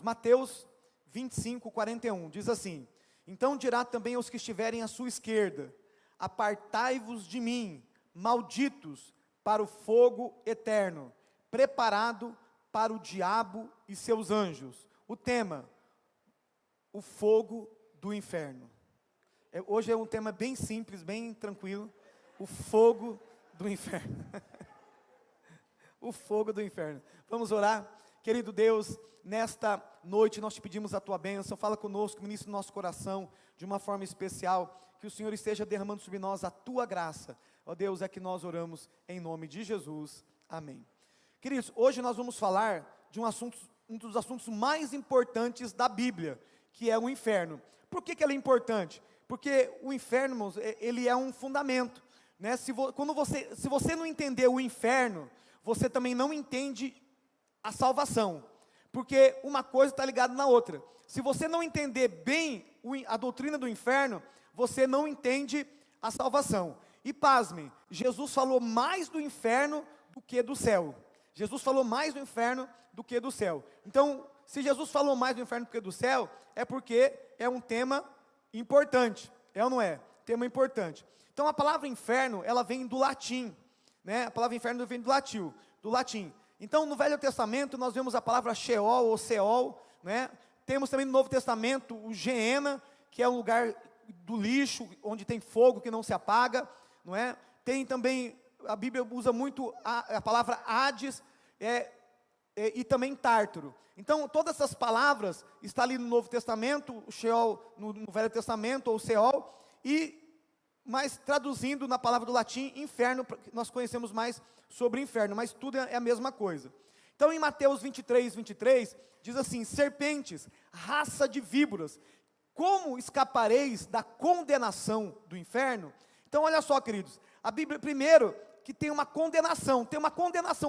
Mateus 25, 41, diz assim: então dirá também aos que estiverem à sua esquerda: apartai-vos de mim, malditos, para o fogo eterno, preparado para o diabo e seus anjos. O tema: o fogo do inferno. Hoje é um tema bem simples, bem tranquilo. O fogo do inferno. O fogo do inferno. Vamos orar? Querido Deus, nesta noite nós te pedimos a tua bênção. Fala conosco, ministra o nosso coração de uma forma especial. Que o Senhor esteja derramando sobre nós a tua graça. Ó Deus, é que nós oramos em nome de Jesus. Amém. Queridos, hoje nós vamos falar de um dos assuntos mais importantes da Bíblia, que é o inferno. Por que ele é importante? Porque o inferno, irmãos, ele é um fundamento, né? Se você não entender o inferno, você também não entende a salvação, porque uma coisa está ligada na outra. Se você não entender bem a doutrina do inferno, você não entende a salvação. E pasmem, Jesus falou mais do inferno do que do céu. Jesus falou mais do inferno do que do céu. Então, se Jesus falou mais do inferno do que do céu, é porque é um tema importante, é ou não é? Tema importante. Então a palavra inferno, ela vem do latim, né? A palavra inferno vem do latim. Então no Velho Testamento nós vemos a palavra Sheol ou Seol, né? Temos também no Novo Testamento o Geena, que é um lugar do lixo, onde tem fogo que não se apaga, não é? Tem também, a Bíblia usa muito a palavra Hades, e também Tártaro. Então, todas essas palavras estão ali no Novo Testamento, o Sheol no Velho Testamento, ou Seol, mas traduzindo na palavra do latim, inferno, nós conhecemos mais sobre inferno, mas tudo é a mesma coisa. Então, em Mateus 23, 23, diz assim: serpentes, raça de víboras, como escapareis da condenação do inferno? Então, olha só, queridos, a Bíblia, primeiro, que tem uma condenação,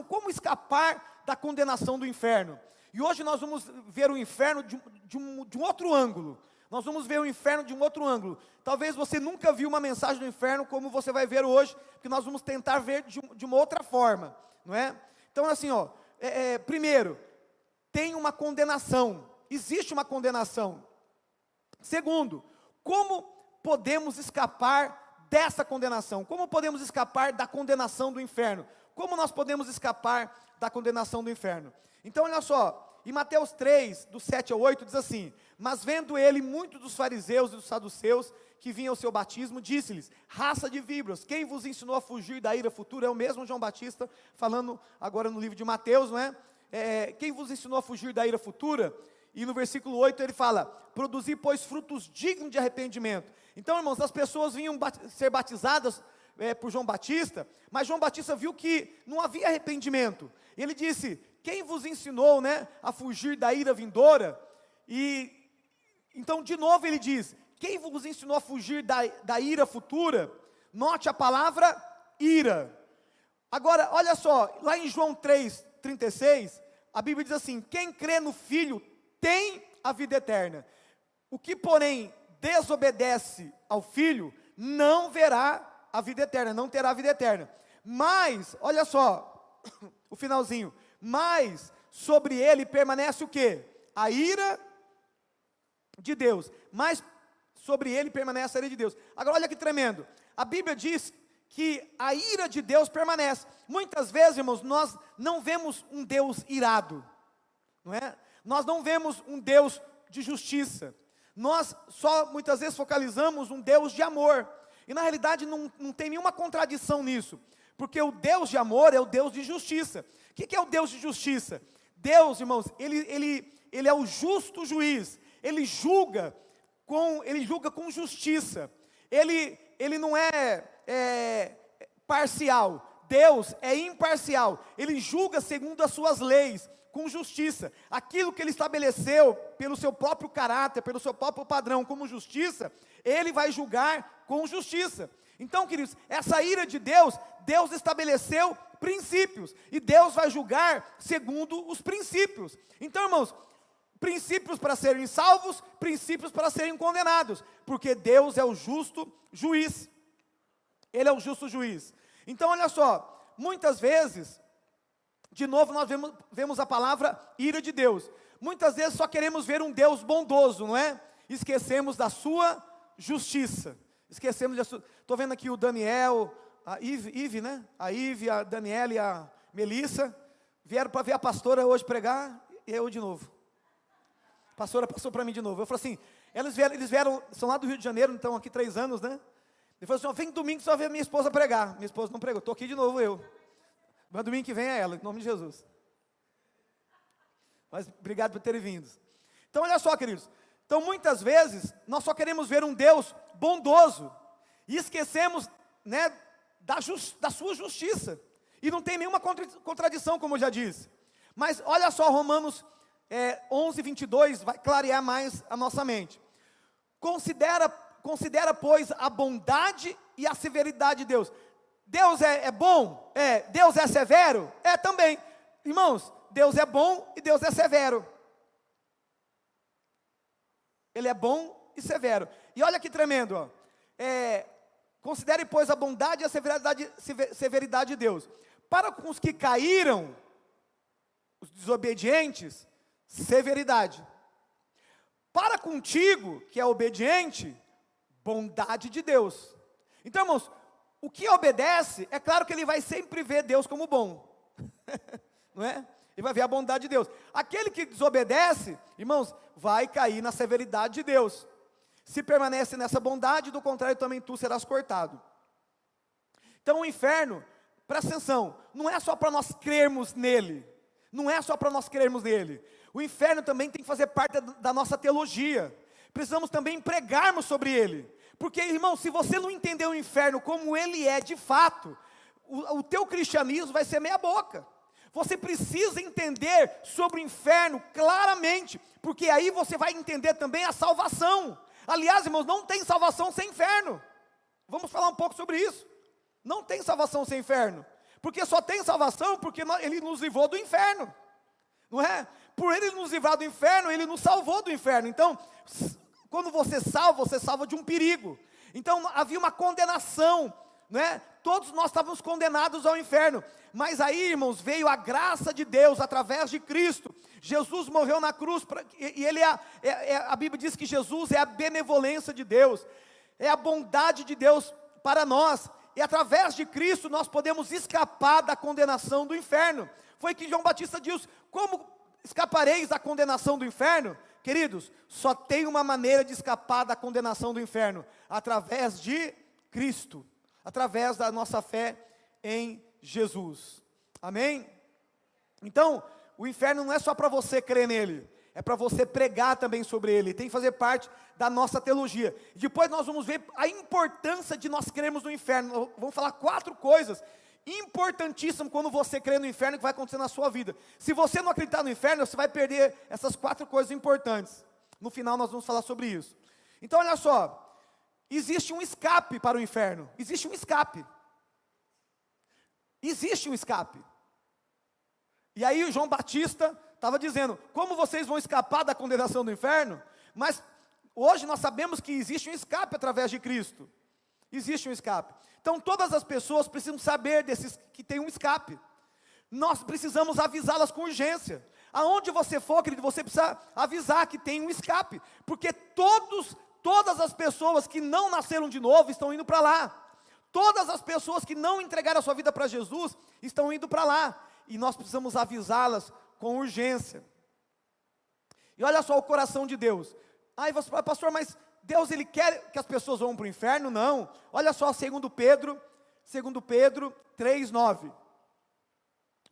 como escapar da condenação do inferno? E hoje nós vamos ver o inferno de um outro ângulo. Nós vamos ver o inferno de um outro ângulo. Talvez você nunca viu uma mensagem do inferno como você vai ver hoje, porque nós vamos tentar ver de uma outra forma, não é? Então assim, primeiro, tem uma condenação, existe uma condenação. Segundo, como podemos escapar dessa condenação? Como podemos escapar da condenação do inferno? Como nós podemos escapar da condenação do inferno? Então olha só, em Mateus 3, do 7 ao 8, diz assim: mas vendo ele muitos dos fariseus e dos saduceus que vinham ao seu batismo, disse-lhes: raça de víboras, quem vos ensinou a fugir da ira futura? É o mesmo João Batista, falando agora no livro de Mateus, não é? Quem vos ensinou a fugir da ira futura? E no versículo 8 ele fala: produzi, pois, frutos dignos de arrependimento. Então, irmãos, as pessoas vinham ser batizadas por João Batista, mas João Batista viu que não havia arrependimento. E ele disse: quem vos ensinou, né, a fugir da ira vindoura? E então de novo ele diz: quem vos ensinou a fugir da ira futura? Note a palavra ira. Agora, olha só, lá em João 3,36, a Bíblia diz assim: quem crê no Filho tem a vida eterna. O que, porém, desobedece ao Filho, não verá a vida eterna, não terá a vida eterna. Mas, olha só, o finalzinho: mas sobre ele permanece o quê? A ira de Deus. Mas sobre ele permanece a ira de Deus. Agora olha que tremendo, a Bíblia diz que a ira de Deus permanece. Muitas vezes, irmãos, nós não vemos um Deus irado, não é? Nós não vemos um Deus de justiça. Nós só muitas vezes focalizamos um Deus de amor. E na realidade não tem nenhuma contradição nisso, porque o Deus de amor é o Deus de justiça. O que é o Deus de justiça? Deus, irmãos, ele é o justo juiz. Ele julga com justiça. Ele não é parcial. Deus é imparcial. Ele julga segundo as suas leis, com justiça. Aquilo que ele estabeleceu pelo seu próprio caráter, pelo seu próprio padrão como justiça, ele vai julgar com justiça. Então, queridos, essa ira de Deus, Deus estabeleceu princípios, e Deus vai julgar segundo os princípios. Então, irmãos, princípios para serem salvos, princípios para serem condenados, porque Deus é o justo juiz. Ele é o justo juiz. Então, olha só, muitas vezes, de novo nós vemos a palavra ira de Deus. Muitas vezes só queremos ver um Deus bondoso, não é? Esquecemos da sua justiça. Esquecemos de sua... Estou vendo aqui o Daniel, a Ive, né? A Ive, a Daniela e a Melissa vieram para ver a pastora hoje pregar, e eu de novo. A pastora passou para mim de novo. Eu falei assim, eles vieram, são lá do Rio de Janeiro, então aqui 3 anos, né? Ele falou assim, vem domingo só ver minha esposa pregar. Minha esposa não pregou, estou aqui de novo eu. Mas domingo que vem é ela, em nome de Jesus. Mas obrigado por terem vindo. Então olha só, queridos. Então muitas vezes nós só queremos ver um Deus bondoso e esquecemos, né, da sua justiça. E não tem nenhuma contradição, como eu já disse. Mas olha só, Romanos 11, 22, vai clarear mais a nossa mente. Considera, pois, a bondade e a severidade de Deus. Deus é bom? É. Deus é severo? É também. Irmãos, Deus é bom e Deus é severo. Ele é bom e severo. E olha que tremendo, ó. Considere, pois, a bondade e a severidade de Deus. Para com os que caíram, os desobedientes, severidade. Para contigo, que é obediente, bondade de Deus. Então, irmãos, o que obedece, é claro que ele vai sempre ver Deus como bom. Não é? Ele vai ver a bondade de Deus. Aquele que desobedece, irmãos, vai cair na severidade de Deus. Se permanece nessa bondade, do contrário também tu serás cortado. Então o inferno, presta atenção, não é só para nós crermos nele. Não é só para nós crermos nele. O inferno também tem que fazer parte da nossa teologia. Precisamos também pregarmos sobre ele. Porque, irmão, se você não entender o inferno como ele é de fato, o teu cristianismo vai ser meia boca. Você precisa entender sobre o inferno claramente, porque aí você vai entender também a salvação. Aliás, irmãos, não tem salvação sem inferno. Vamos falar um pouco sobre isso. Não tem salvação sem inferno. Porque só tem salvação porque ele nos livrou do inferno. Não é? Por ele nos livrar do inferno, ele nos salvou do inferno. Então, quando você salva de um perigo. Então, havia uma condenação, não é? Todos nós estávamos condenados ao inferno. Mas aí, irmãos, veio a graça de Deus através de Cristo. Jesus morreu na cruz, e ele a Bíblia diz que Jesus é a benevolência de Deus, é a bondade de Deus para nós. E através de Cristo nós podemos escapar da condenação do inferno. Foi que João Batista diz: como escapareis da condenação do inferno? Queridos, só tem uma maneira de escapar da condenação do inferno: através de Cristo, através da nossa fé em Jesus. Amém? Então, o inferno não é só para você crer nele, é para você pregar também sobre ele, tem que fazer parte da nossa teologia. Depois nós vamos ver a importância de nós crermos no inferno. Vamos falar 4 coisas importantíssimas quando você crê no inferno, que vai acontecer na sua vida. Se você não acreditar no inferno, você vai perder essas 4 coisas importantes. No final nós vamos falar sobre isso. Então olha só, existe um escape para o inferno. Existe um escape. Existe um escape. E aí o João Batista estava dizendo: como vocês vão escapar da condenação do inferno? Mas hoje nós sabemos que existe um escape através de Cristo. Existe um escape. Então todas as pessoas precisam saber que tem um escape. Nós precisamos avisá-las com urgência. Aonde você for, querido, você precisa avisar que tem um escape. Porque todas as pessoas que não nasceram de novo estão indo para lá. Todas as pessoas que não entregaram a sua vida para Jesus estão indo para lá. E nós precisamos avisá-las com urgência. E olha só o coração de Deus. Aí você fala: pastor, mas Deus, ele quer que as pessoas vão para o inferno? Não. Olha só 2 Pedro 3:9.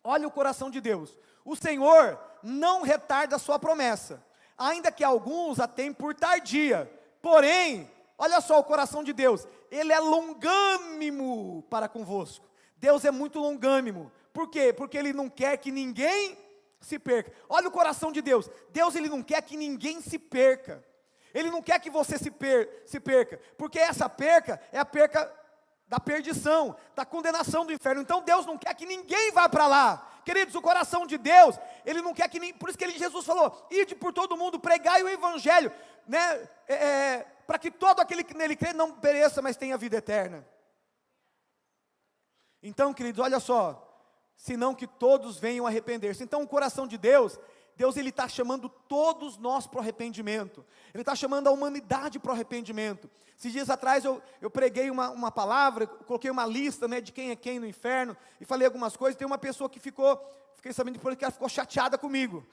Olha o coração de Deus. O Senhor não retarda a sua promessa, ainda que alguns a tenham por tardia. Porém, olha só o coração de Deus, ele é longânimo para convosco. Deus é muito longânimo. Por quê? Porque ele não quer que ninguém se perca. Olha o coração de Deus. Deus, ele não quer que ninguém se perca. Ele não quer que você se perca. Porque essa perca é a perca da perdição, da condenação do inferno. Então Deus não quer que ninguém vá para lá. Queridos, o coração de Deus, ele não quer que ninguém... Por isso que Jesus falou: ide por todo mundo, pregai o evangelho, né? Para que todo aquele que nele crê não pereça, mas tenha vida eterna. Então, queridos, olha só: senão que todos venham arrepender-se. Então o coração de Deus Deus ele está chamando todos nós para o arrependimento. Ele está chamando a humanidade para o arrependimento. Esses dias atrás eu preguei uma palavra, coloquei uma lista, né, de quem é quem no inferno, e falei algumas coisas. Tem uma pessoa que fiquei sabendo depois que ela ficou chateada comigo.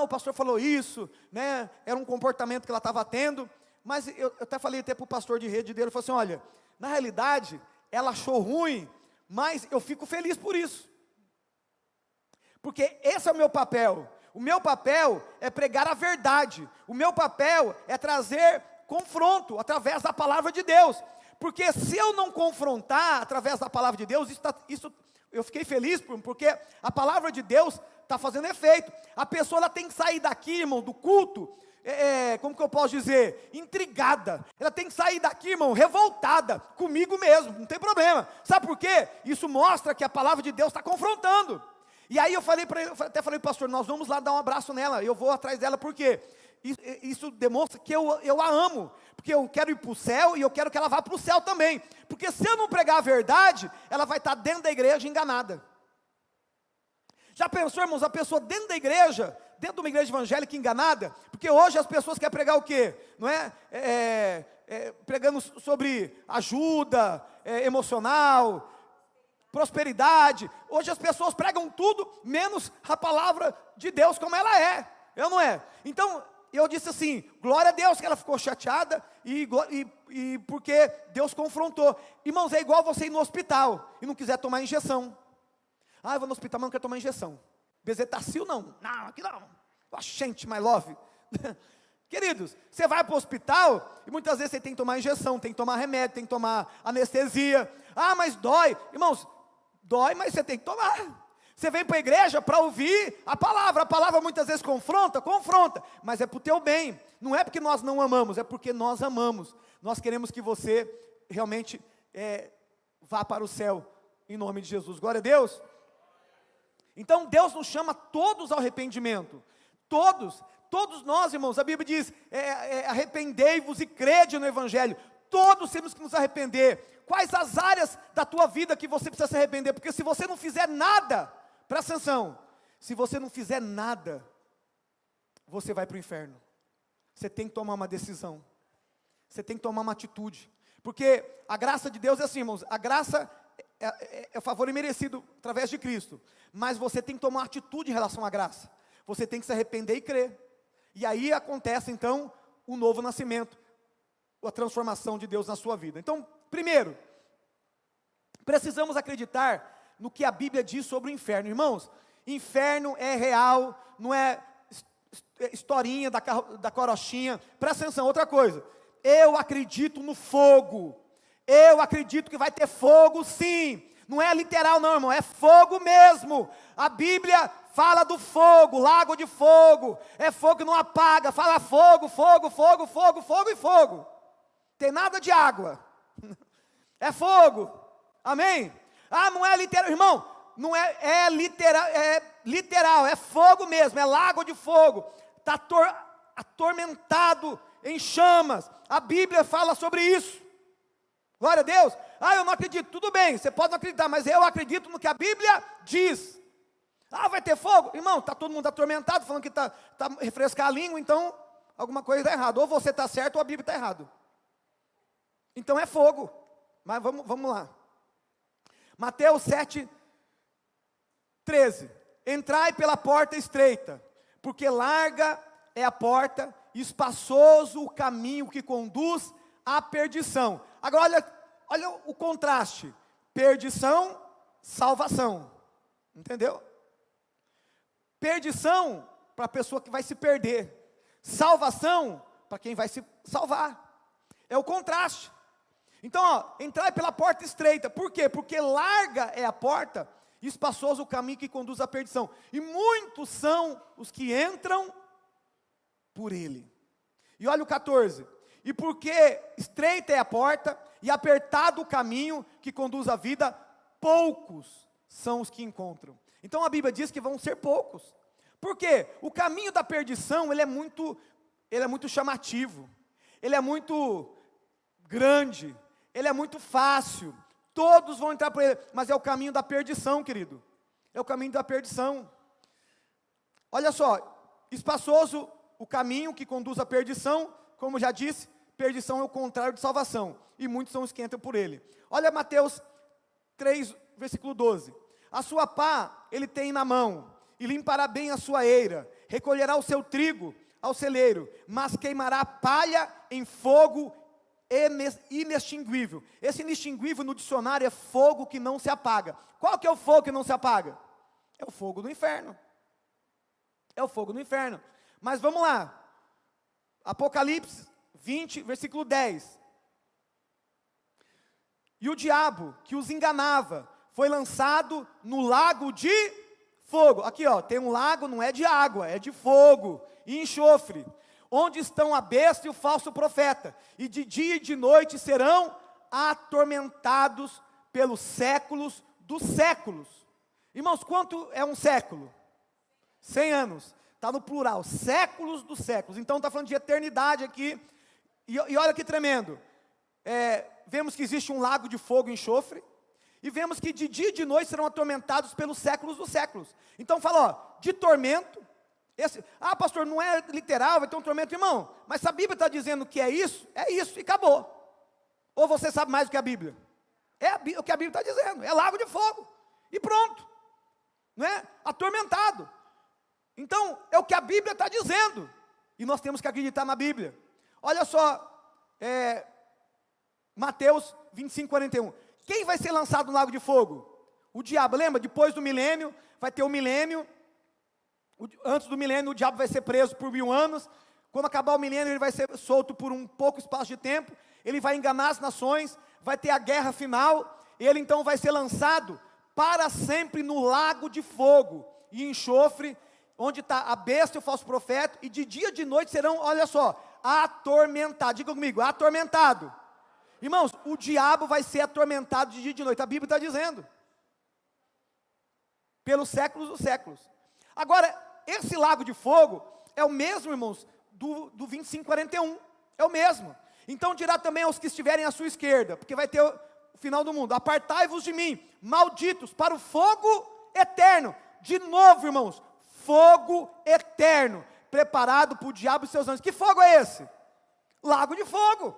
O pastor falou isso, né, era um comportamento que ela estava tendo, mas eu até falei para o pastor de rede dele, eu falei assim, olha, na realidade, ela achou ruim, mas eu fico feliz por isso. Porque esse é o meu papel. O meu papel é pregar a verdade. O meu papel é trazer confronto através da palavra de Deus. Porque se eu não confrontar através da palavra de Deus, isso eu fiquei feliz, porque a palavra de Deus está fazendo efeito. A pessoa ela tem que sair daqui, irmão, do culto, como que eu posso dizer? Intrigada. Ela tem que sair daqui, irmão, revoltada, comigo mesmo, não tem problema. Sabe por quê? Isso mostra que a palavra de Deus está confrontando. E aí eu falei para ele, até falei para o pastor, nós vamos lá dar um abraço nela, eu vou atrás dela, por quê? Isso demonstra que eu a amo, porque eu quero ir para o céu, e eu quero que ela vá para o céu também, porque se eu não pregar a verdade, ela vai estar dentro da igreja enganada. Já pensou, irmãos, a pessoa dentro da igreja, dentro de uma igreja evangélica enganada? Porque hoje as pessoas querem pregar o quê? Não é? Pregando sobre ajuda emocional, prosperidade. Hoje as pessoas pregam tudo, menos a palavra de Deus como ela é, eu não é? Então, eu disse assim, glória a Deus que ela ficou chateada, e porque Deus confrontou. Irmãos, é igual você ir no hospital, e não quiser tomar injeção. Eu vou no hospital, mas não quero tomar injeção. Bezetacil não, aqui não, gente, my love. Queridos, você vai para o hospital, e muitas vezes você tem que tomar injeção, tem que tomar remédio, tem que tomar anestesia. Mas dói. Irmãos, dói, mas você tem que tomar. Você vem para a igreja para ouvir a palavra muitas vezes confronta, mas é para o teu bem, não é porque nós não amamos, é porque nós amamos, nós queremos que você realmente vá para o céu, em nome de Jesus, glória a Deus. Então Deus nos chama todos ao arrependimento, todos nós, irmãos, a Bíblia diz, arrependei-vos e crede no Evangelho, todos temos que nos arrepender. Quais as áreas da tua vida que você precisa se arrepender? Porque se você não fizer nada, presta atenção, se você não fizer nada, você vai para o inferno. Você tem que tomar uma decisão, você tem que tomar uma atitude, porque a graça de Deus é assim, irmãos, a graça é o favor imerecido através de Cristo, mas você tem que tomar uma atitude em relação à graça, você tem que se arrepender e crer, e aí acontece então o novo nascimento, a transformação de Deus na sua vida. Então, primeiro, precisamos acreditar no que a Bíblia diz sobre o inferno. Irmãos, inferno é real, não é historinha da carochinha. Presta atenção, outra coisa, eu acredito no fogo, eu acredito que vai ter fogo sim, não é literal não, irmão, é fogo mesmo. A Bíblia fala do fogo, lago de fogo, é fogo que não apaga, fala fogo, fogo, fogo, fogo, fogo e fogo. Tem nada de água, é fogo, amém? Não é literal, irmão, não é literal, é fogo mesmo, é lago de fogo, está atormentado em chamas, a Bíblia fala sobre isso, glória a Deus. Eu não acredito, tudo bem, você pode não acreditar, mas eu acredito no que a Bíblia diz. Vai ter fogo? Irmão, está todo mundo atormentado, falando que está refrescar a língua, então alguma coisa está errada, ou você está certo ou a Bíblia está errada. Então é fogo, mas vamos lá. Mateus 7, 13. Entrai pela porta estreita, porque larga é a porta, e espaçoso o caminho que conduz à perdição. Agora olha o contraste, perdição, salvação, entendeu? Perdição para a pessoa que vai se perder, salvação para quem vai se salvar, é o contraste. Então, entrai pela porta estreita, por quê? Porque larga é a porta, e espaçoso o caminho que conduz à perdição, e muitos são os que entram por ele. E olha o 14, e porque estreita é a porta, e apertado o caminho que conduz à vida, poucos são os que encontram. Então a Bíblia diz que vão ser poucos, por quê? O caminho da perdição, ele é muito chamativo, ele é muito grande, ele é muito fácil, todos vão entrar por ele, mas é o caminho da perdição, querido, é o caminho da perdição. Olha só, espaçoso o caminho que conduz à perdição, como já disse, perdição é o contrário de salvação, e muitos são os que entram por ele. Olha Mateus 3, versículo 12. A sua pá ele tem na mão, e limpará bem a sua eira, recolherá o seu trigo ao celeiro, mas queimará a palha em fogo inextinguível. Esse inextinguível no dicionário é fogo que não se apaga. Qual que é o fogo que não se apaga? É o fogo do inferno. É o fogo do inferno. Mas vamos lá. Apocalipse 20, versículo 10. E o diabo que os enganava foi lançado no lago de fogo. Aqui ó, tem um lago, não é de água, é de fogo e enxofre, onde estão a besta e o falso profeta, e de dia e de noite serão atormentados pelos séculos dos séculos. Irmãos, quanto é um século? 100 anos, está no plural, séculos dos séculos, então está falando de eternidade aqui, e olha que tremendo, vemos que existe um lago de fogo e enxofre, e vemos que de dia e de noite serão atormentados pelos séculos dos séculos. Então fala, ó, de tormento, pastor, não é literal, vai ter um tormento, irmão, mas se a Bíblia está dizendo que é isso, e acabou. Ou você sabe mais do que a Bíblia? O que a Bíblia está dizendo, é lago de fogo, e pronto, não é? Atormentado. Então, é o que a Bíblia está dizendo, e nós temos que acreditar na Bíblia. Olha só, Mateus 25, 41, quem vai ser lançado no lago de fogo? O diabo, lembra? Depois do milênio, vai ter o milênio, antes do milênio o diabo vai ser preso por 1000 anos, quando acabar o milênio ele vai ser solto por um pouco espaço de tempo, ele vai enganar as nações, vai ter a guerra final, ele então vai ser lançado para sempre no lago de fogo e enxofre, onde está a besta e o falso profeta, e de dia e de noite serão, olha só, atormentados, diga comigo, atormentado. Irmãos, o diabo vai ser atormentado de dia e de noite, a Bíblia está dizendo, pelos séculos dos séculos. Agora, esse lago de fogo é o mesmo, irmãos, do 25, 41, é o mesmo. Então dirá também aos que estiverem à sua esquerda, porque vai ter o final do mundo, apartai-vos de mim, malditos, para o fogo eterno. De novo, irmãos, fogo eterno, preparado para o diabo e seus anjos. Que fogo é esse? Lago de fogo.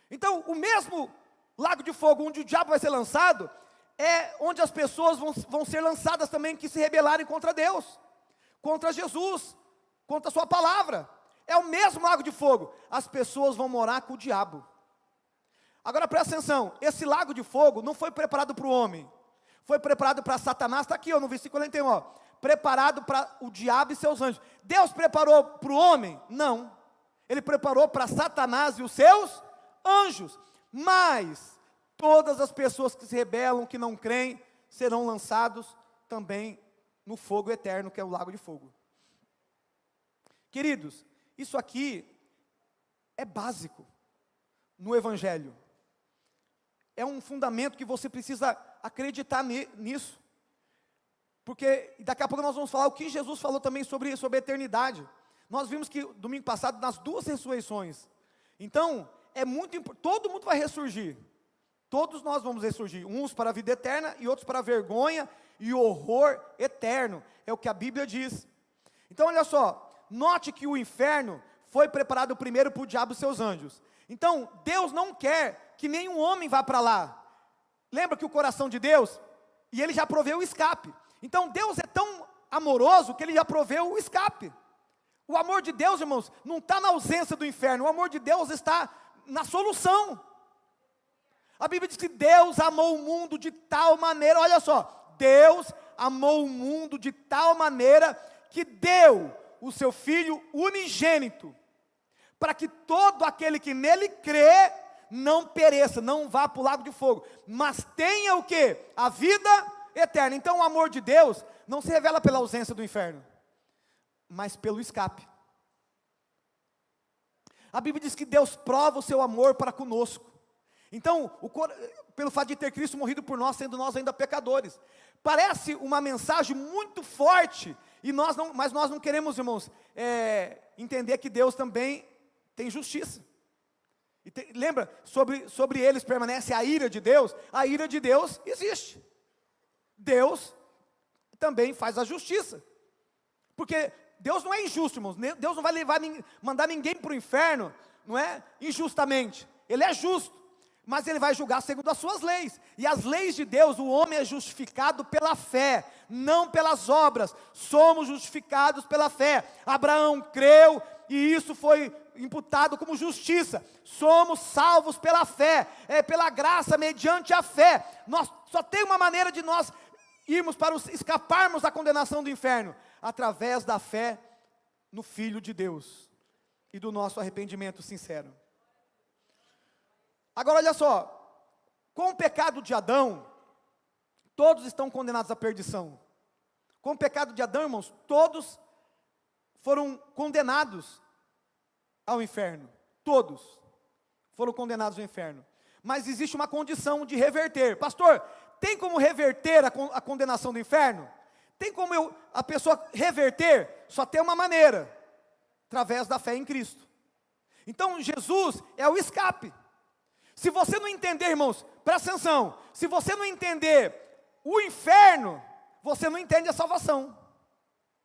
Então, o mesmo lago de fogo onde o diabo vai ser lançado, é onde as pessoas vão ser lançadas também que se rebelarem contra Deus, contra Jesus, contra a sua palavra. É o mesmo lago de fogo. As pessoas vão morar com o diabo. Agora presta atenção, esse lago de fogo não foi preparado para o homem, foi preparado para Satanás, está aqui ó, no versículo 41, ó, preparado para o diabo e seus anjos. Deus preparou para o homem? Não, Ele preparou para Satanás e os seus anjos, mas todas as pessoas que se rebelam, que não creem, serão lançados também no fogo eterno, que é o lago de fogo. Queridos, isso aqui é básico no Evangelho. É um fundamento que você precisa acreditar nisso. Porque daqui a pouco nós vamos falar o que Jesus falou também sobre a eternidade. Nós vimos que domingo passado, nas 2 ressurreições. Então, é muito importante, todo mundo vai ressurgir. Todos nós vamos ressurgir, uns para a vida eterna e outros para a vergonha e horror eterno. É o que a Bíblia diz. Então olha só, note que o inferno foi preparado primeiro para o diabo e seus anjos. Então Deus não quer que nenhum homem vá para lá. Lembra que o coração de Deus, e Ele já proveu o escape. Então Deus é tão amoroso que Ele já proveu o escape. O amor de Deus, irmãos, não está na ausência do inferno, o amor de Deus está na solução. A Bíblia diz que Deus amou o mundo de tal maneira, olha só, Deus amou o mundo de tal maneira que deu o seu Filho unigênito, para que todo aquele que nele crê, não pereça, não vá para o lago de fogo, mas tenha o quê? A vida eterna. Então o amor de Deus não se revela pela ausência do inferno, mas pelo escape. A Bíblia diz que Deus prova o seu amor para conosco. Então, pelo fato de ter Cristo morrido por nós, sendo nós ainda pecadores, parece uma mensagem muito forte, mas nós não queremos, irmãos, entender que Deus também tem justiça. Lembra, sobre eles permanece a ira de Deus existe. Deus também faz a justiça, porque Deus não é injusto, irmãos. Deus não vai mandar ninguém para o inferno, não é? Injustamente. Ele é justo, mas Ele vai julgar segundo as suas leis. E as leis de Deus, o homem é justificado pela fé, não pelas obras. Somos justificados pela fé. Abraão creu e isso foi imputado como justiça. Somos salvos pela fé, pela graça, mediante a fé. Nós só tem uma maneira de nós escaparmos da condenação do inferno, através da fé no Filho de Deus e do nosso arrependimento sincero. Agora olha só, com o pecado de Adão, todos estão condenados à perdição. Com o pecado de Adão, irmãos, todos foram condenados ao inferno. Todos foram condenados ao inferno. Mas existe uma condição de reverter. Pastor, tem como reverter a condenação do inferno? Tem como a pessoa reverter? Só tem uma maneira, através da fé em Cristo. Então Jesus é o escape. Se você não entender, irmãos, presta atenção, se você não entender o inferno, você não entende a salvação.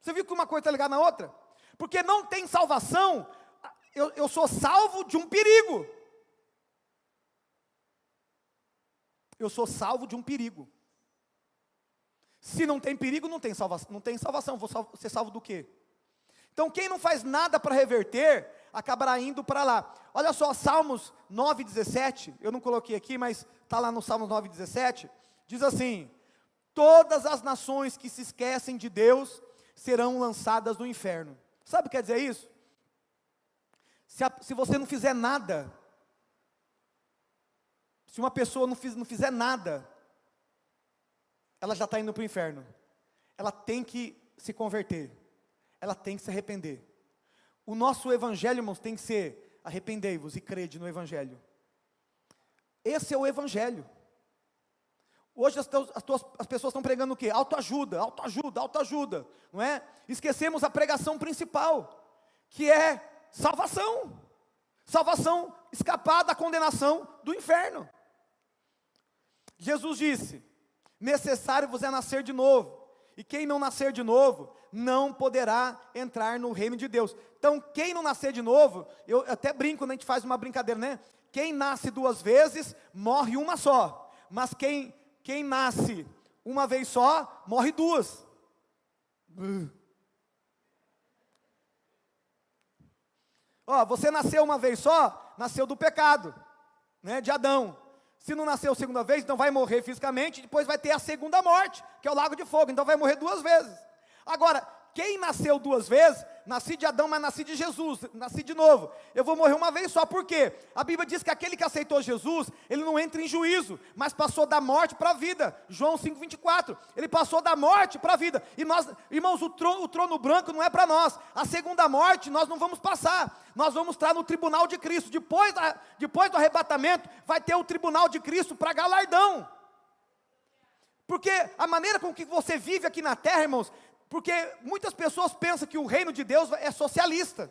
Você viu que uma coisa está ligada na outra? Porque não tem salvação, eu sou salvo de um perigo. Eu sou salvo de um perigo. Se não tem perigo, não tem salvação. Vou ser salvo do quê? Então quem não faz nada para reverter, acabará indo para lá. Olha só, Salmos 9,17, eu não coloquei aqui, mas está lá no Salmos 9,17, diz assim: todas as nações que se esquecem de Deus serão lançadas no inferno. Sabe o que quer dizer isso? Se você não fizer nada, se uma pessoa não fizer nada, ela já está indo para o inferno. Ela tem que se converter, ela tem que se arrepender. O nosso evangelho, irmãos, tem que ser: arrependei-vos e crede no evangelho. Esse é o evangelho. Hoje as pessoas estão pregando o quê? Autoajuda, autoajuda, autoajuda, não é? Esquecemos a pregação principal, que é salvação. Salvação, escapar da condenação do inferno. Jesus disse: necessário vos é nascer de novo, e quem não nascer de novo, não poderá entrar no reino de Deus. Então, quem não nascer de novo, eu até brinco quando a gente faz uma brincadeira, né? Quem nasce duas vezes, morre uma só. Mas quem nasce uma vez só, morre duas. Ó, você nasceu uma vez só, nasceu do pecado, né, de Adão. Se não nasceu a segunda vez, então vai morrer fisicamente, depois vai ter a segunda morte, que é o lago de fogo, então vai morrer duas vezes. Agora, quem nasceu duas vezes, nasci de Adão, mas nasci de Jesus, nasci de novo. Eu vou morrer uma vez só, por quê? A Bíblia diz que aquele que aceitou Jesus, ele não entra em juízo, mas passou da morte para a vida. João 5,24, ele passou da morte para a vida. E nós, irmãos, o trono branco não é para nós. A segunda morte nós não vamos passar. Nós vamos estar no tribunal de Cristo. Depois do arrebatamento, vai ter o tribunal de Cristo para galardão. Porque a maneira com que você vive aqui na terra, irmãos, porque muitas pessoas pensam que o reino de Deus é socialista.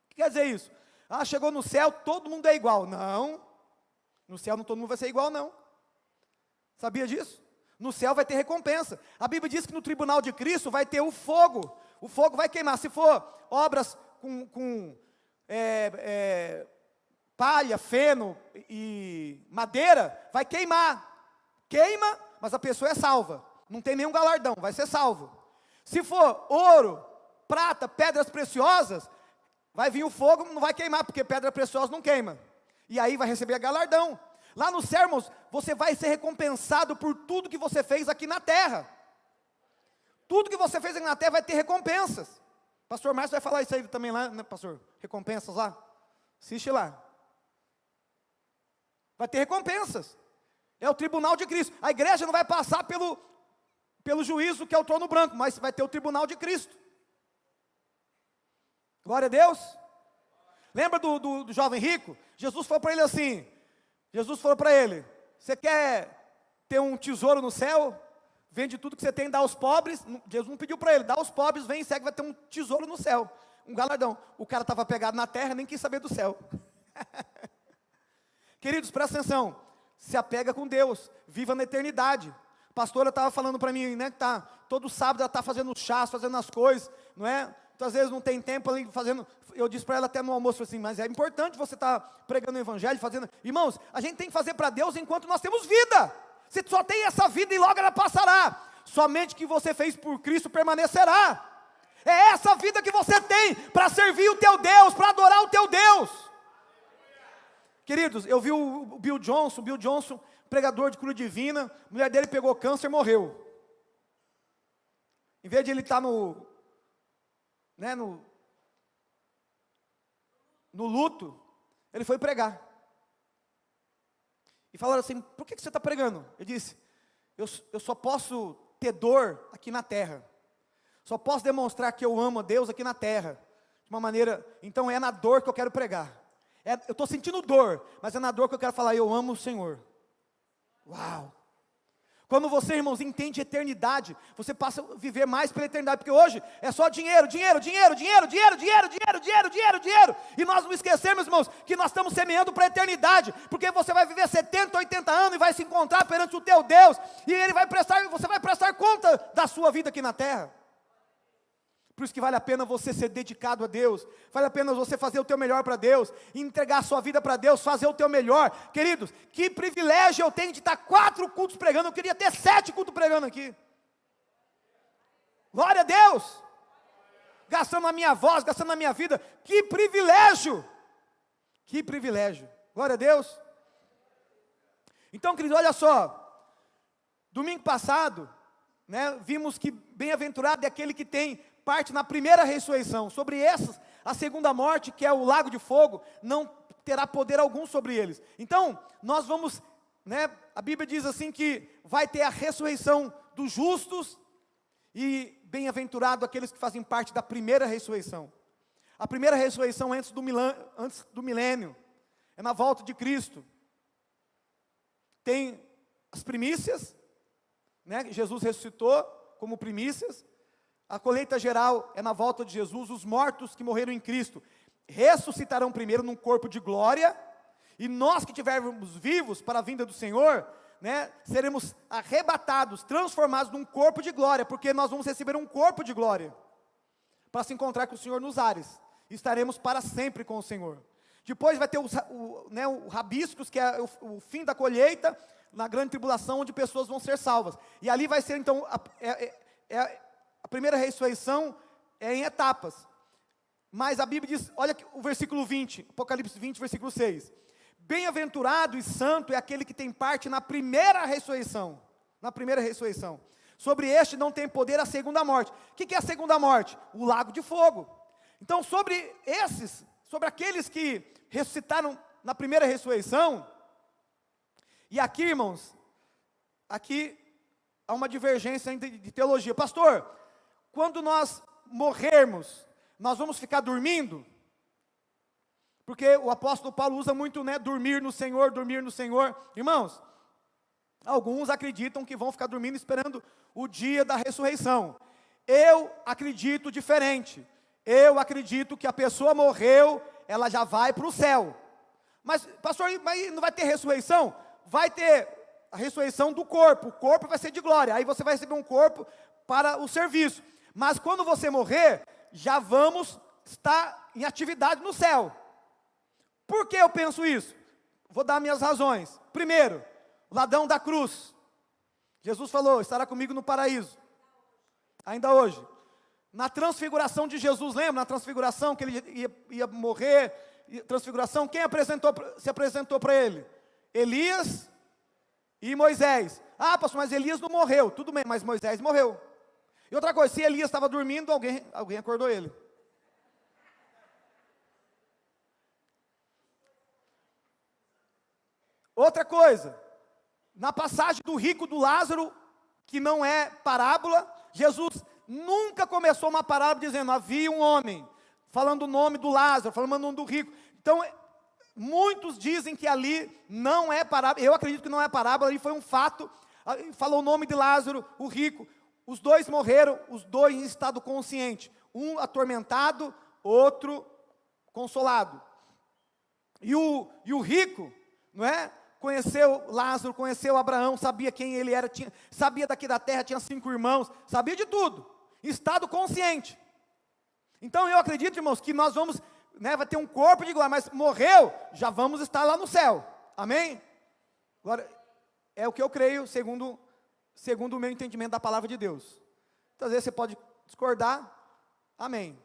O que quer dizer isso? Ah, chegou no céu, todo mundo é igual. Não, no céu não todo mundo vai ser igual, não. Sabia disso? No céu vai ter recompensa. A Bíblia diz que no tribunal de Cristo vai ter o fogo. O fogo vai queimar. Se for obras com palha, feno e madeira, vai queimar. Queima, mas a pessoa é salva. Não tem nenhum galardão, vai ser salvo. Se for ouro, prata, pedras preciosas, vai vir o fogo, não vai queimar, porque pedra preciosa não queima. E aí vai receber galardão. Lá nos céu, irmãos, você vai ser recompensado por tudo que você fez aqui na terra. Tudo que você fez aqui na terra vai ter recompensas. Pastor Márcio vai falar isso aí também lá, né, pastor? Recompensas lá? Assiste lá. Vai ter recompensas. É o tribunal de Cristo. A igreja não vai passar pelo juízo que é o trono branco, mas vai ter o tribunal de Cristo. Glória a Deus. Lembra do jovem rico? Jesus falou para ele assim, você quer ter um tesouro no céu? Vende tudo que você tem e dá aos pobres. Jesus não pediu para ele, dá aos pobres, vem e segue, vai ter um tesouro no céu, um galardão. O cara estava pegado na terra, nem quis saber do céu. Queridos, presta atenção, se apega com Deus, viva na eternidade. A pastora estava falando para mim, né, que está todo sábado ela está fazendo chás, fazendo as coisas, não é? Muitas vezes não tem tempo ali fazendo. Eu disse para ela até no almoço assim, mas é importante você estar pregando o evangelho, fazendo. Irmãos, a gente tem que fazer para Deus enquanto nós temos vida. Você só tem essa vida e logo ela passará. Somente o que você fez por Cristo permanecerá. É essa vida que você tem para servir o teu Deus, para adorar o teu Deus. Queridos, eu vi o Bill Johnson, pregador de cura divina, a mulher dele pegou câncer e morreu. Em vez de ele estar no luto, ele foi pregar. E falaram assim, por que você está pregando? Ele disse, eu só posso ter dor aqui na terra. Só posso demonstrar que eu amo a Deus aqui na terra. De uma maneira, então é na dor que eu quero pregar. Eu estou sentindo dor, mas é na dor que eu quero falar, eu amo o Senhor. Uau! Quando você, irmãos, entende eternidade, você passa a viver mais pela eternidade, porque hoje é só dinheiro. E nós não esquecemos, irmãos, que nós estamos semeando para a eternidade, porque você vai viver 70, 80 anos e vai se encontrar perante o teu Deus, e você vai prestar conta da sua vida aqui na terra. Por isso que vale a pena você ser dedicado a Deus, vale a pena você fazer o teu melhor para Deus, entregar a sua vida para Deus, fazer o teu melhor. Queridos, que privilégio eu tenho de estar 4 cultos pregando, eu queria ter 7 cultos pregando aqui. Glória a Deus, gastando a minha voz, gastando a minha vida, que privilégio, glória a Deus. Então, queridos, olha só, domingo passado, vimos que bem-aventurado é aquele que tem parte na primeira ressurreição. Sobre essas, a segunda morte, que é o lago de fogo, não terá poder algum sobre eles. Então, nós vamos, a Bíblia diz assim que vai ter a ressurreição dos justos e bem-aventurado aqueles que fazem parte da primeira ressurreição. A primeira ressurreição antes do milênio, é na volta de Cristo. Tem as primícias, Jesus ressuscitou como primícias. A colheita geral é na volta de Jesus. Os mortos que morreram em Cristo ressuscitarão primeiro num corpo de glória, e nós que estivermos vivos para a vinda do Senhor, seremos arrebatados, transformados num corpo de glória, porque nós vamos receber um corpo de glória, para se encontrar com o Senhor nos ares, e estaremos para sempre com o Senhor. Depois vai ter o rabiscos, que é o fim da colheita, na grande tribulação, onde pessoas vão ser salvas, e ali vai ser então, a primeira ressurreição é em etapas, mas a Bíblia diz, olha o versículo 20, Apocalipse 20, versículo 6, bem-aventurado e santo é aquele que tem parte na primeira ressurreição, sobre este não tem poder a segunda morte. O que é a segunda morte? O lago de fogo. Então sobre aqueles que ressuscitaram na primeira ressurreição, e aqui, irmãos, aqui há uma divergência de teologia. Pastor, quando nós morrermos, nós vamos ficar dormindo? Porque o apóstolo Paulo usa muito, dormir no Senhor. Irmãos, alguns acreditam que vão ficar dormindo esperando o dia da ressurreição. Eu acredito diferente. Eu acredito que a pessoa morreu, ela já vai para o céu. Mas, pastor, mas não vai ter ressurreição? Vai ter a ressurreição do corpo. O corpo vai ser de glória. Aí você vai receber um corpo para o serviço. Mas quando você morrer, já vamos estar em atividade no céu. Por que eu penso isso? Vou dar minhas razões. Primeiro, o ladrão da cruz. Jesus falou, estará comigo no paraíso. Ainda hoje. Na transfiguração de Jesus, lembra? Na transfiguração que ele ia morrer. Transfiguração, quem se apresentou para ele? Elias e Moisés. Ah, pastor, mas Elias não morreu. Tudo bem, mas Moisés morreu. E outra coisa, se Elias estava dormindo, alguém acordou ele. Outra coisa, na passagem do rico do Lázaro, que não é parábola, Jesus nunca começou uma parábola dizendo, havia um homem, falando o nome do Lázaro, falando o nome do rico. Então, muitos dizem que ali não é parábola, eu acredito que não é parábola, ali foi um fato, falou o nome de Lázaro, o rico. Os dois morreram, os dois em estado consciente, um atormentado, outro consolado. E o rico, Conheceu Lázaro, conheceu Abraão, sabia quem ele era, sabia daqui da terra, tinha 5 irmãos, sabia de tudo, em estado consciente. Então eu acredito, irmãos, que nós vamos, vai ter um corpo de glória, mas morreu, já vamos estar lá no céu, amém? Agora, é o que eu creio, segundo o meu entendimento da palavra de Deus. Muitas vezes você pode discordar, amém.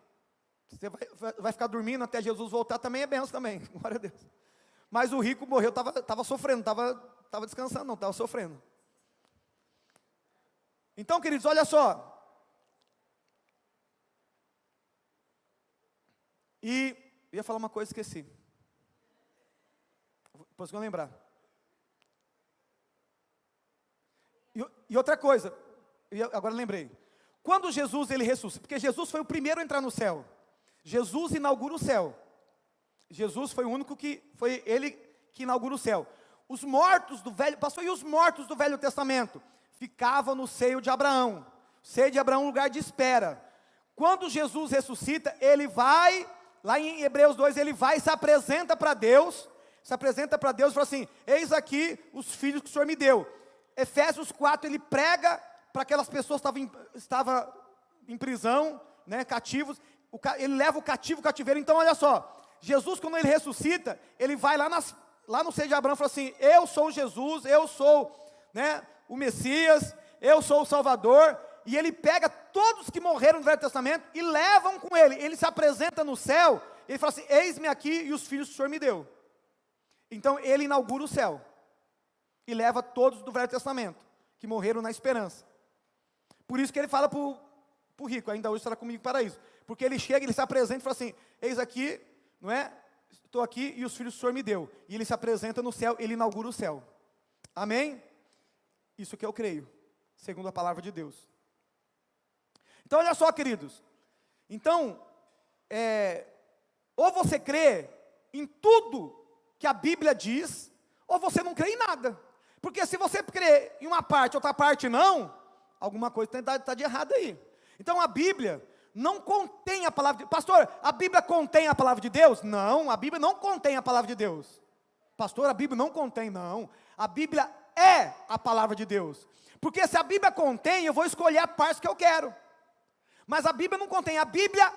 Você vai ficar dormindo até Jesus voltar, também é benção também, glória a Deus. Mas o rico morreu, estava sofrendo, estava descansando, não, estava sofrendo. Então, queridos, olha só. E eu ia falar uma coisa, esqueci. Depois que eu lembrar. E outra coisa, agora lembrei. Quando Jesus ele ressuscita, porque Jesus foi o primeiro a entrar no céu. Jesus inaugura o céu. Jesus foi o único foi ele que inaugura o céu. Os mortos do velho, pastor, e os mortos do Velho Testamento? Ficavam no seio de Abraão. O seio de Abraão é um lugar de espera. Quando Jesus ressuscita, ele vai, lá em Hebreus 2, ele vai e se apresenta para Deus. Se apresenta para Deus e fala assim: eis aqui os filhos que o Senhor me deu. Efésios 4, ele prega para aquelas pessoas que estavam em prisão, cativos. Ele leva o cativeiro. Então olha só, Jesus, quando ele ressuscita, ele vai lá no seio de Abraão e fala assim: eu sou Jesus, eu sou o Messias, eu sou o Salvador. E ele pega todos que morreram no Velho Testamento e levam com ele. Ele se apresenta no céu, ele fala assim: eis-me aqui e os filhos que o Senhor me deu. Então ele inaugura o céu e leva todos do Velho Testamento que morreram na esperança. Por isso que ele fala para o rico: ainda hoje estará comigo para isso. Porque ele chega, ele se apresenta e fala assim: eis aqui, estou aqui e os filhos que o Senhor me deu. E ele se apresenta no céu, ele inaugura o céu. Amém? Isso que eu creio, segundo a palavra de Deus. Então olha só, queridos. Então, ou você crê em tudo que a Bíblia diz, ou você não crê em nada. Porque se você crê em uma parte, outra parte não, alguma coisa está de errado aí. Então a Bíblia não contém a palavra de Deus. Pastor, a Bíblia contém a palavra de Deus? Não, a Bíblia não contém a palavra de Deus. Pastor, a Bíblia não contém, não. A Bíblia é a palavra de Deus. Porque se a Bíblia contém, eu vou escolher a parte que eu quero. Mas a Bíblia não contém, a Bíblia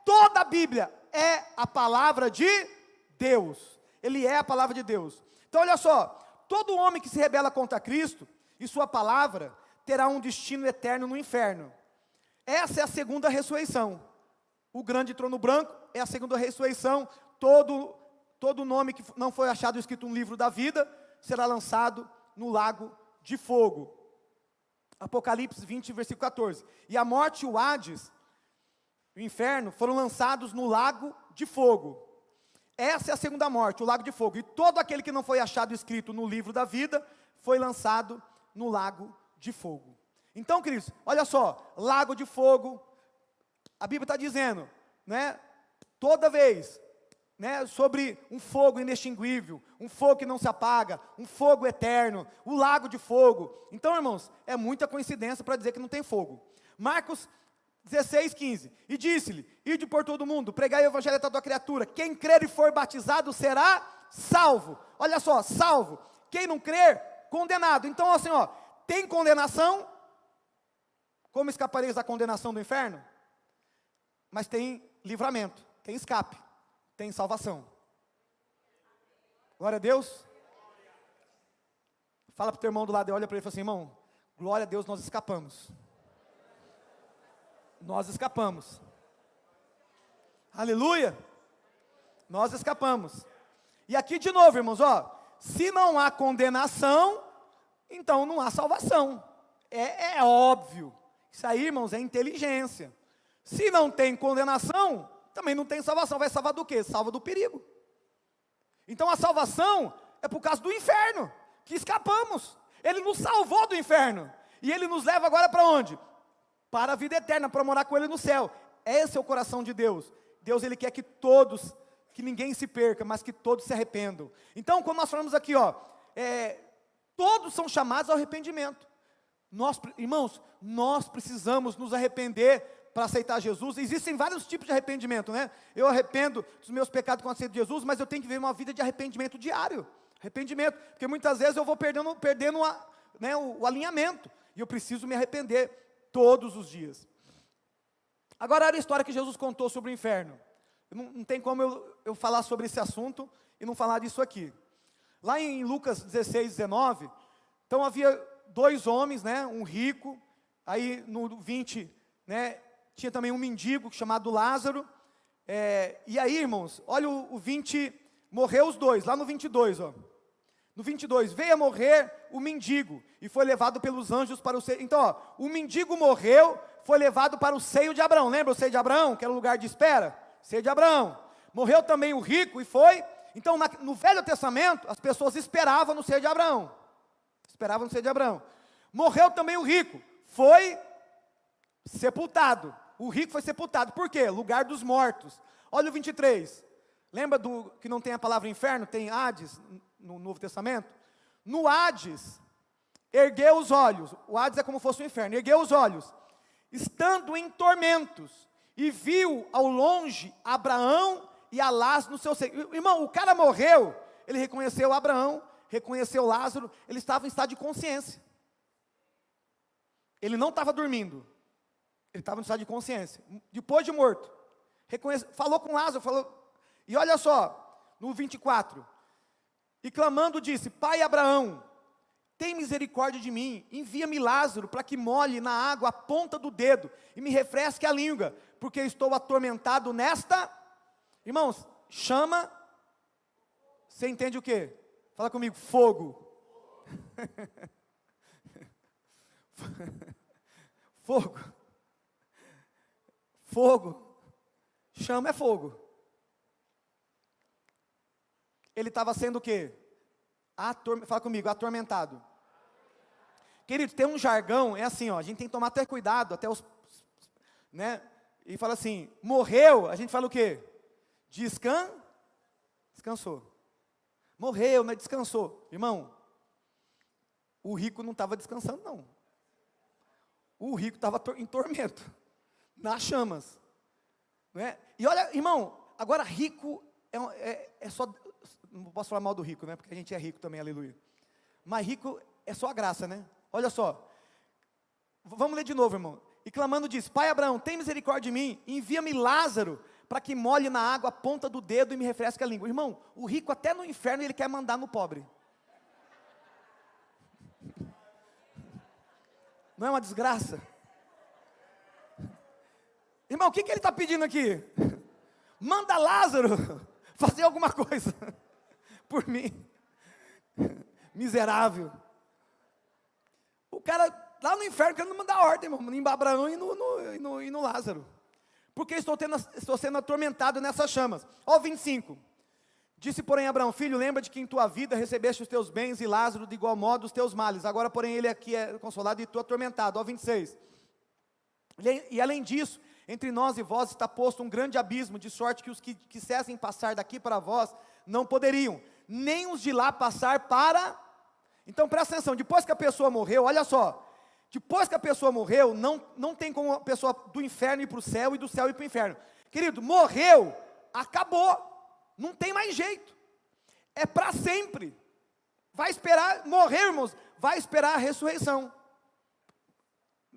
toda a Bíblia é a palavra de Deus. Ele é a palavra de Deus. Então olha só, todo homem que se rebela contra Cristo e sua palavra terá um destino eterno no inferno. Essa é a segunda ressurreição. O grande trono branco é a segunda ressurreição. Todo nome que não foi achado escrito no livro da vida será lançado no lago de fogo. Apocalipse 20, versículo 14. E a morte e o Hades, o inferno, foram lançados no lago de fogo. Essa é a segunda morte, o lago de fogo. E todo aquele que não foi achado escrito no livro da vida foi lançado no lago de fogo. Então, queridos, olha só, lago de fogo, a Bíblia está dizendo, toda vez, sobre um fogo inextinguível, um fogo que não se apaga, um fogo eterno, o lago de fogo. Então, irmãos, é muita coincidência para dizer que não tem fogo. Marcos 16, 15, e disse-lhe: ide por todo mundo, pregai o evangelho a toda criatura, quem crer e for batizado será salvo. Olha só, salvo. Quem não crer, condenado. Então, assim, tem condenação. Como escapareis da condenação do inferno? Mas tem livramento, tem escape, tem salvação. Glória a Deus. Fala para o teu irmão do lado e olha para ele e fala assim: irmão, glória a Deus, nós escapamos. Nós escapamos. Aleluia. Nós escapamos. E aqui de novo, irmãos, se não há condenação, então não há salvação. É óbvio. Isso aí, irmãos, é inteligência. Se não tem condenação, também não tem salvação. Vai salvar do quê? Salva do perigo. Então a salvação é por causa do inferno, que escapamos. Ele nos salvou do inferno. E Ele nos leva agora para onde? Para a vida eterna, para morar com Ele no céu. Esse é o coração de Deus. Deus, Ele quer que ninguém se perca, mas que todos se arrependam. Então, como nós falamos aqui, todos são chamados ao arrependimento. Irmãos, nós precisamos nos arrepender para aceitar Jesus. Existem vários tipos de arrependimento, Eu arrependo dos meus pecados com a aceito de Jesus, mas eu tenho que viver uma vida de arrependimento diário. Arrependimento, porque muitas vezes eu vou perdendo né, o alinhamento, e eu preciso me arrepender todos os dias. Agora, era a história que Jesus contou sobre o inferno. Não tem como eu falar sobre esse assunto e não falar disso aqui. Lá em Lucas 16, 19, então havia 2 homens, né, um rico, aí no 20, né, tinha também um mendigo chamado Lázaro, e aí, irmãos, olha o 20, morreu os 2, lá no 22, ó. No 22, veio a morrer o mendigo, e foi levado pelos anjos para o seio. Então, ó, o mendigo morreu, foi levado para o seio de Abraão. Lembra o seio de Abraão, que era o lugar de espera? Seio de Abraão. Morreu também o rico e foi. Então, no Velho Testamento, as pessoas esperavam no seio de Abraão. Esperavam no seio de Abraão. Morreu também o rico, foi sepultado. O rico foi sepultado. Por quê? Lugar dos mortos. Olha o 23. Lembra que não tem a palavra inferno? Tem Hades no Novo Testamento? No Hades, ergueu os olhos. O Hades é como se fosse o inferno. Ergueu os olhos, estando em tormentos, e viu ao longe Abraão e a Lázaro no seu seio. Irmão, o cara morreu, ele reconheceu Abraão, reconheceu Lázaro, ele estava em estado de consciência. Ele não estava dormindo, ele estava em estado de consciência. Depois de morto, falou com Lázaro, e olha só, no 24, e clamando disse: Pai Abraão, tem misericórdia de mim, envia-me Lázaro para que molhe na água a ponta do dedo e me refresque a língua, porque estou atormentado nesta. Irmãos, chama, você entende o quê? Fala comigo, fogo. Fogo. Fogo. Chama é fogo. Ele estava sendo o quê? Fala comigo, atormentado. Querido, tem um jargão, é assim, ó, a gente tem que tomar até cuidado, até né? E fala assim, morreu, a gente fala o quê? Descansou. Morreu, mas descansou. Irmão, o rico não estava descansando, não. O rico estava em tormento, nas chamas. Né? E olha, irmão, agora rico é só, não posso falar mal do rico, né? Porque a gente é rico também, aleluia. Mas rico é só a graça, né? Olha só, vamos ler de novo, irmão. E clamando diz: Pai Abraão, tem misericórdia de mim, envia-me Lázaro, para que molhe na água a ponta do dedo e me refresque a língua. Irmão, o rico até no inferno ele quer mandar no pobre. Não é uma desgraça? Irmão, o que ele está pedindo aqui? Manda Lázaro fazer alguma coisa por mim. Miserável. O cara lá no inferno querendo mandar ordem, irmão, em Abraão e no Lázaro. Porque estou sendo atormentado nessas chamas. Ó 25. Disse, porém, Abraão: Filho, lembra de que em tua vida recebeste os teus bens, e Lázaro de igual modo os teus males. Agora, porém, ele aqui é consolado e tu atormentado. Ó 26. E além disso, entre nós e vós está posto um grande abismo, de sorte que os que quisessem passar daqui para vós não poderiam, nem os de lá passar para. Então presta atenção, depois que a pessoa morreu, olha só, depois que a pessoa morreu, não tem como a pessoa do inferno ir para o céu e do céu ir para o inferno. Querido, morreu, acabou, não tem mais jeito, é para sempre. Vai esperar, morreu, irmãos, vai esperar a ressurreição,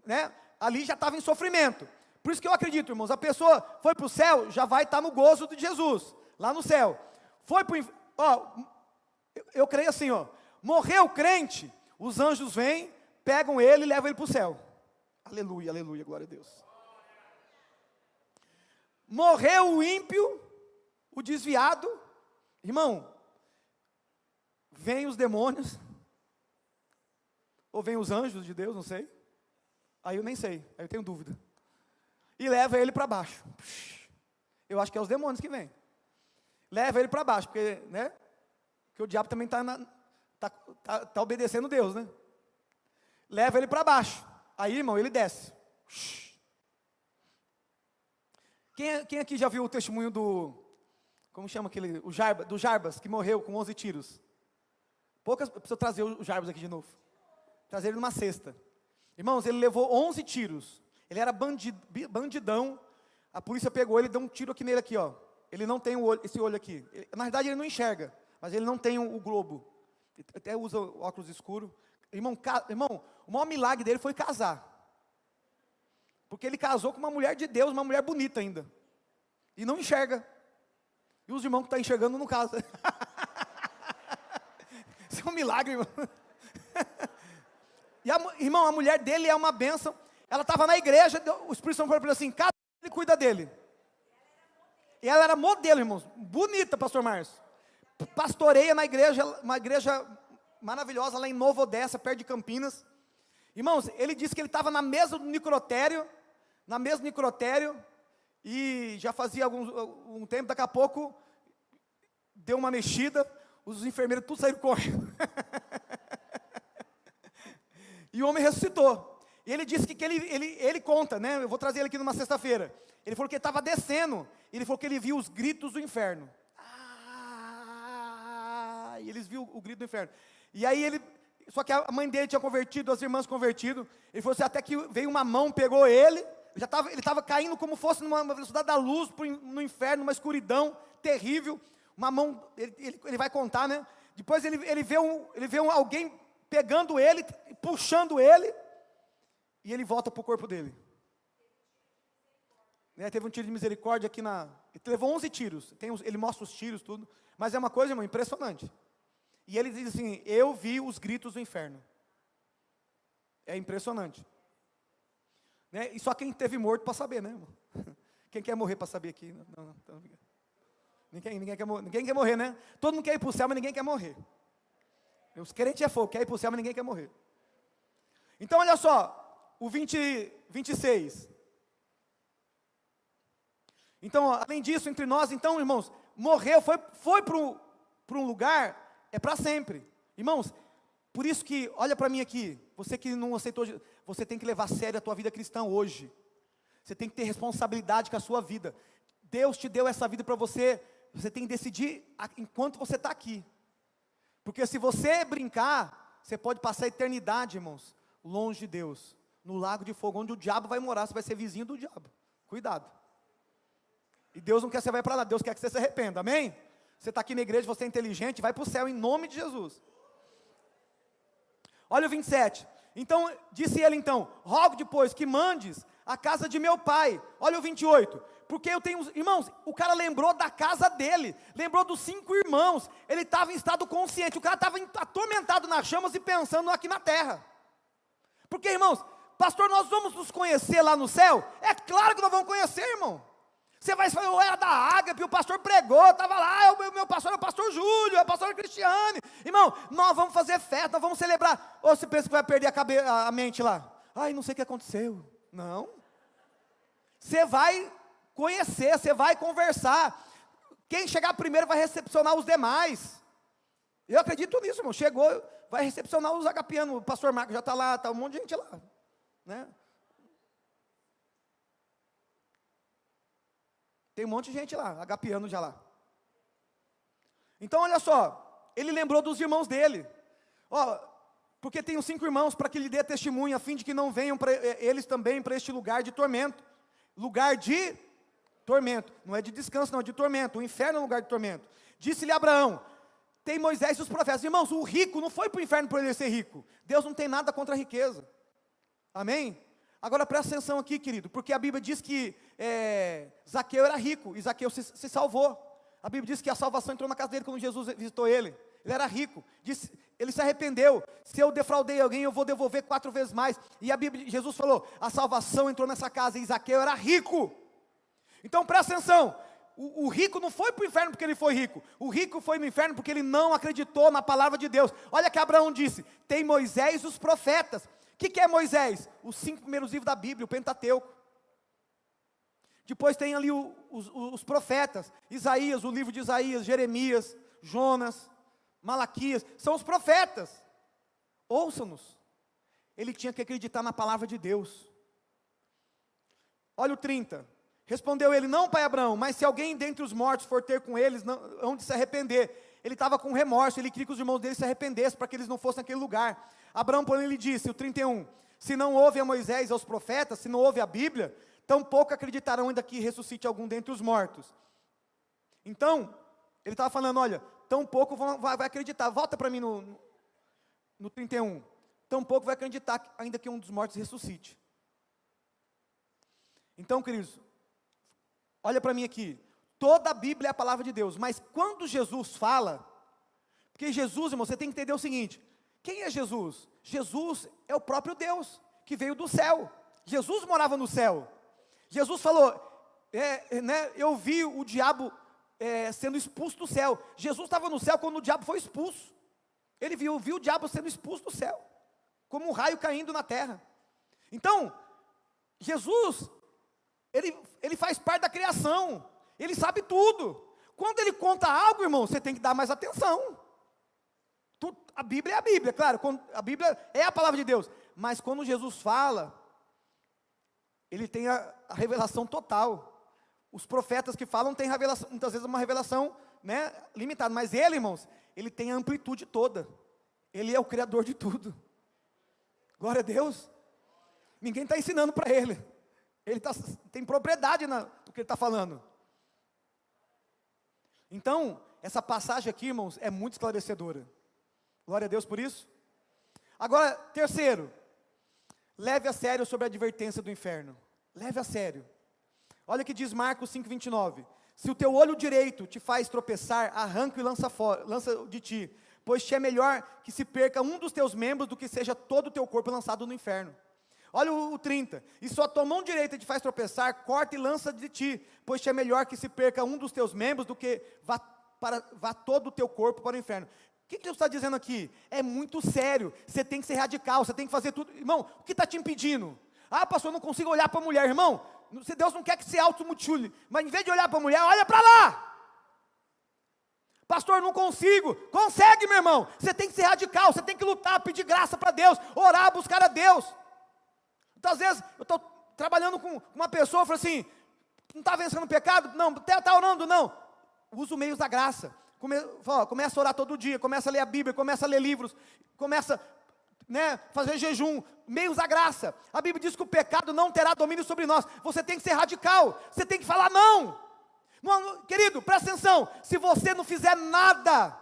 né? Ali já estava em sofrimento. Por isso que eu acredito, irmãos, a pessoa foi para o céu, já vai estar no gozo de Jesus, lá no céu. Foi para o inferno, eu creio assim, morreu o crente, os anjos vêm, pegam ele e levam ele para o céu. Aleluia, aleluia, glória a Deus. Morreu o ímpio, o desviado, irmão, vem os demônios, ou vem os anjos de Deus, não sei. Aí eu nem sei, aí eu tenho dúvida. E leva ele para baixo. Eu acho que é os demônios que vêm. Leva ele para baixo, porque, né? Porque o diabo também tá obedecendo Deus, né? Leva ele para baixo. Aí, irmão, ele desce. Quem aqui já viu o testemunho como chama aquele, do Jarbas, que morreu com 11 tiros? Poucas, preciso trazer o Jarbas aqui de novo. Trazer ele numa cesta. Irmãos, ele levou 11 tiros. Ele era bandidão. A polícia pegou ele e deu um tiro aqui nele, aqui, ó. Ele não tem esse olho aqui. Na verdade, ele não enxerga, mas ele não tem o globo. até usa óculos escuros. Irmão, o maior milagre dele foi casar. Porque ele casou com uma mulher de Deus, uma mulher bonita ainda. E não enxerga. E os irmãos que estão enxergando não casam. Isso é um milagre, irmão. E irmão, a mulher dele é uma bênção. Ela estava na igreja, o Espírito Santo falou para ele assim, casa ele cuida dele. E ela era modelo, irmãos. Bonita, pastor Márcio. Pastoreia na igreja, uma igreja maravilhosa lá em Nova Odessa, perto de Campinas. Irmãos, ele disse que ele estava na mesa do necrotério, e já fazia um tempo, daqui a pouco, deu uma mexida, os enfermeiros tudo saíram correndo. E o homem ressuscitou. E ele disse que ele conta, né? Eu vou trazer ele aqui numa sexta-feira. Ele falou que ele estava descendo, e ele falou que ele viu os gritos do inferno. E eles viram o grito do inferno. E aí só que a mãe dele tinha convertido, as irmãs convertido. Ele falou assim, até que veio uma mão, pegou ele, ele estava caindo como fosse numa velocidade da luz, no inferno, numa escuridão terrível. Uma mão, ele vai contar, né? Depois ele vê alguém pegando ele, puxando ele, e ele volta para o corpo dele. Né, teve um tiro de misericórdia aqui ele levou 11 tiros, ele mostra os tiros, tudo, mas é uma coisa, irmão, impressionante. E ele diz assim, eu vi os gritos do inferno. É impressionante. Né, e só quem teve morto para saber, né, irmão? Quem quer morrer para saber aqui? Não. Ninguém quer morrer, né? Todo mundo quer ir para o céu, mas ninguém quer morrer. Os crentes é fogo, quer ir para o céu, mas ninguém quer morrer. Então, olha só, o 26. Então, além disso, entre nós, então, irmãos, morreu, foi para um lugar, é para sempre. Irmãos, por isso que, olha para mim aqui, você que não aceitou, você tem que levar a sério a tua vida cristã hoje. Você tem que ter responsabilidade com a sua vida. Deus te deu essa vida para você tem que decidir enquanto você está aqui. Porque se você brincar, você pode passar a eternidade, irmãos, longe de Deus, no lago de fogo, onde o diabo vai morar, você vai ser vizinho do diabo. Cuidado. E Deus não quer que você vá para lá, Deus quer que você se arrependa, amém? Você está aqui na igreja, você é inteligente, vai para o céu em nome de Jesus. Olha o 27. Então, disse ele então, rogo depois que mandes a casa de meu pai. Olha o 28. Porque eu tenho, irmãos, o cara lembrou da casa dele, lembrou dos 5 irmãos, ele estava em estado consciente, o cara estava atormentado nas chamas e pensando aqui na terra. Porque, irmãos, pastor, nós vamos nos conhecer lá no céu? É claro que nós vamos conhecer, irmão. Você vai falar, eu era da Ágape, o pastor pregou, estava lá, o meu pastor é o pastor Júlio, é o pastor Cristiane. Irmão, nós vamos fazer festa, nós vamos celebrar. Ou você pensa que vai perder a mente lá? Ai, não sei o que aconteceu. Não. Você vai conhecer, você vai conversar. Quem chegar primeiro vai recepcionar os demais. Eu acredito nisso, irmão. Chegou, vai recepcionar os agapianos. O pastor Marcos já está lá, está um monte de gente lá, né? Tem um monte de gente lá, agapiano já lá. Então olha só, ele lembrou dos irmãos dele. Ó, porque tem os 5 irmãos, para que lhe dê testemunho, a fim de que não venham eles também para este lugar de tormento. Lugar de tormento, não é de descanso, não, é de tormento. O inferno é um lugar de tormento. Disse-lhe Abraão, tem Moisés e os profetas. Irmãos, o rico não foi para o inferno por ele ser rico. Deus não tem nada contra a riqueza. Amém? Agora presta atenção aqui, querido, porque a Bíblia diz que Zaqueu era rico, e Zaqueu se salvou. A Bíblia diz que a salvação entrou na casa dele quando Jesus visitou ele. Ele era rico, ele se arrependeu. Se eu defraudei alguém, eu vou devolver 4 vezes mais. E a Bíblia, Jesus falou, a salvação entrou nessa casa, e Zaqueu era rico. Então presta atenção, o rico não foi para o inferno porque ele foi rico. O rico foi no inferno porque ele não acreditou na palavra de Deus. Olha que Abraão disse, tem Moisés e os profetas. O que é Moisés? Os 5 primeiros livros da Bíblia, o Pentateuco. Depois tem ali os profetas, Isaías, o livro de Isaías, Jeremias, Jonas, Malaquias, são os profetas. Ouçam-nos. Ele tinha que acreditar na palavra de Deus. Olha o 30. Respondeu ele, não, pai Abraão, mas se alguém dentre os mortos for ter com eles, não, onde se arrepender. Ele estava com remorso, ele queria que os irmãos dele se arrependessem, para que eles não fossem naquele lugar. Abraão, porém, lhe disse, o 31, se não houve a Moisés e aos profetas, se não houve a Bíblia, tampouco acreditarão ainda que ressuscite algum dentre os mortos. Então, ele estava falando, olha, tampouco vai acreditar. Volta para mim no 31. Tampouco vai acreditar, ainda que um dos mortos ressuscite. Então, queridos, olha para mim aqui. Toda a Bíblia é a palavra de Deus, mas quando Jesus fala, porque Jesus, irmão, você tem que entender o seguinte: quem é Jesus? Jesus é o próprio Deus, que veio do céu. Jesus morava no céu. Jesus falou, eu vi o diabo sendo expulso do céu. Jesus estava no céu quando o diabo foi expulso. Ele viu o diabo sendo expulso do céu, como um raio caindo na terra. Então, Jesus, ele faz parte da criação, ele sabe tudo. Quando ele conta algo, irmão, você tem que dar mais atenção. A Bíblia é a Bíblia, claro, a Bíblia é a palavra de Deus, mas quando Jesus fala, ele tem a revelação total. Os profetas que falam têm revelação, muitas vezes uma revelação, limitada, mas ele, irmãos, ele tem a amplitude toda. Ele é o criador de tudo. Glória a Deus. Ninguém está ensinando para ele. Ele tem propriedade no que ele está falando. Então, essa passagem aqui, irmãos, é muito esclarecedora. Glória a Deus por isso. Agora, terceiro, leve a sério sobre a advertência do inferno. Leve a sério. Olha o que diz Marcos 5,29. Se o teu olho direito te faz tropeçar, arranca e lança de ti, pois te é melhor que se perca um dos teus membros do que seja todo o teu corpo lançado no inferno. Olha o 30. E se a tua mão direita te faz tropeçar, corta e lança de ti, pois te é melhor que se perca um dos teus membros do que vá todo o teu corpo para o inferno. O que Deus está dizendo aqui? É muito sério, você tem que ser radical, você tem que fazer tudo. Irmão, o que está te impedindo? Ah, pastor, eu não consigo olhar para a mulher. Irmão, Deus não quer que você automutile, mas em vez de olhar para a mulher, olha para lá. Pastor, não consigo. Consegue, meu irmão. Você tem que ser radical, você tem que lutar, pedir graça para Deus, orar, buscar a Deus. Então, às vezes, eu estou trabalhando com uma pessoa, eu falo assim, não está vencendo o pecado? Não, está orando? Não. Usa os meios da graça. Começa a orar todo dia, começa a ler a Bíblia, começa a ler livros, começa fazer jejum, meios da graça. A Bíblia diz que o pecado não terá domínio sobre nós. Você tem que ser radical, você tem que falar não. Querido, presta atenção, se você não fizer nada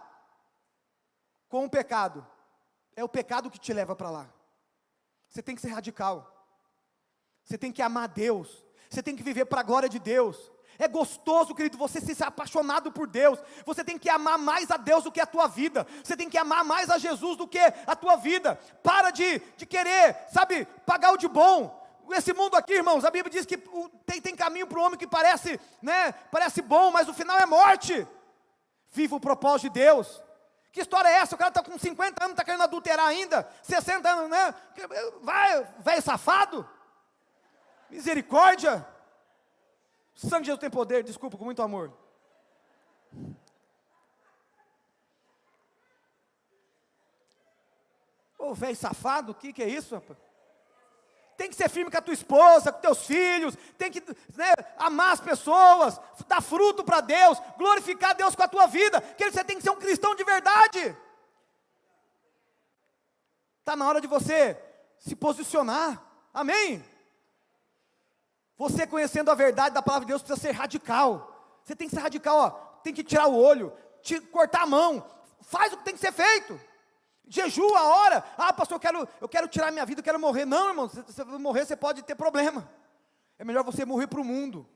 com o pecado, é o pecado que te leva para lá. Você tem que ser radical, você tem que amar Deus, você tem que viver para a glória de Deus. É gostoso, querido, você ser apaixonado por Deus. Você tem que amar mais a Deus do que a tua vida. Você tem que amar mais a Jesus do que a tua vida. Para de querer, pagar o de bom. Esse mundo aqui, irmãos, a Bíblia diz que tem caminho para o homem que parece bom, mas o final é morte. Viva o propósito de Deus. Que história é essa? O cara está com 50 anos, está querendo adulterar ainda. 60 anos, vai, velho safado. Misericórdia. O sangue de Jesus tem poder, desculpa, com muito amor. Ô, velho safado, o que é isso, rapaz? Tem que ser firme com a tua esposa, com teus filhos, tem que amar as pessoas, dar fruto para Deus, glorificar Deus com a tua vida, que você tem que ser um cristão de verdade. Está na hora de você se posicionar, amém? Você conhecendo a verdade da palavra de Deus precisa ser radical. Você tem que ser radical, tem que tirar o olho, cortar a mão, faz o que tem que ser feito. Jejua, ora. Ah, pastor, eu quero tirar minha vida, eu quero morrer. Não, irmão, se você morrer, você pode ter problema. É melhor você morrer para o mundo.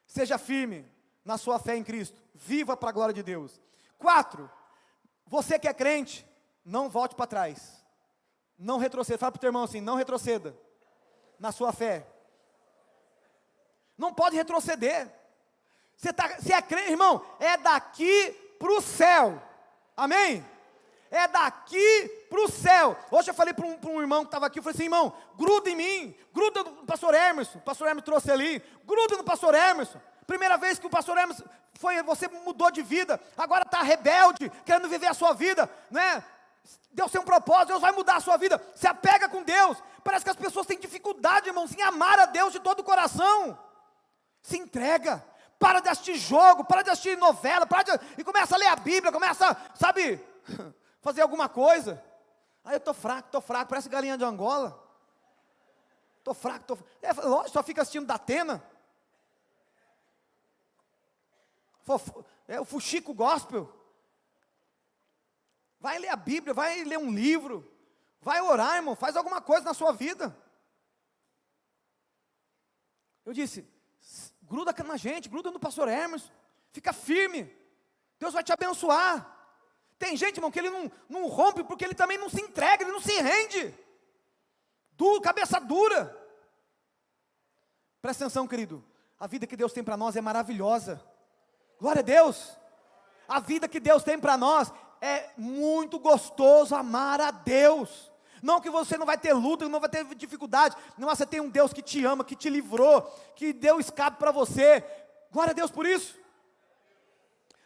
Seja firme na sua fé em Cristo. Viva para a glória de Deus. 4, você que é crente, não volte para trás. Não retroceda. Fala para o teu irmão assim, não retroceda na sua fé. Não pode retroceder. Você é crente, irmão, é daqui para o céu. Amém? É daqui para o céu. Hoje eu falei para um irmão que estava aqui, eu falei assim, irmão, gruda em mim, gruda no pastor Emerson. O pastor Emerson trouxe ali, gruda no pastor Emerson. Primeira vez que o pastor Emerson você mudou de vida, agora está rebelde, querendo viver a sua vida, Deus tem um propósito, Deus vai mudar a sua vida. Se apega com Deus. Parece que as pessoas têm dificuldade, irmãos, em amar a Deus de todo o coração. Se entrega. Para de assistir jogo, para de assistir novela, e começa a ler a Bíblia, começa, fazer alguma coisa. Aí eu estou fraco, parece galinha de Angola. Estou fraco. Lógico, só fica assistindo Datena. o fuxico gospel. Vai ler a Bíblia, vai ler um livro, vai orar, irmão, faz alguma coisa na sua vida. Eu disse, gruda na gente, gruda no pastor Hermes, fica firme, Deus vai te abençoar. Tem gente, irmão, que ele não rompe, porque ele também não se entrega, ele não se rende, cabeça dura. Presta atenção, querido, a vida que Deus tem para nós é maravilhosa, glória a Deus. A vida que Deus tem para nós é muito gostoso amar a Deus. Não que você não vai ter luta, não vai ter dificuldade, não, você tem um Deus que te ama, que te livrou, que deu escape para você, glória a Deus por isso.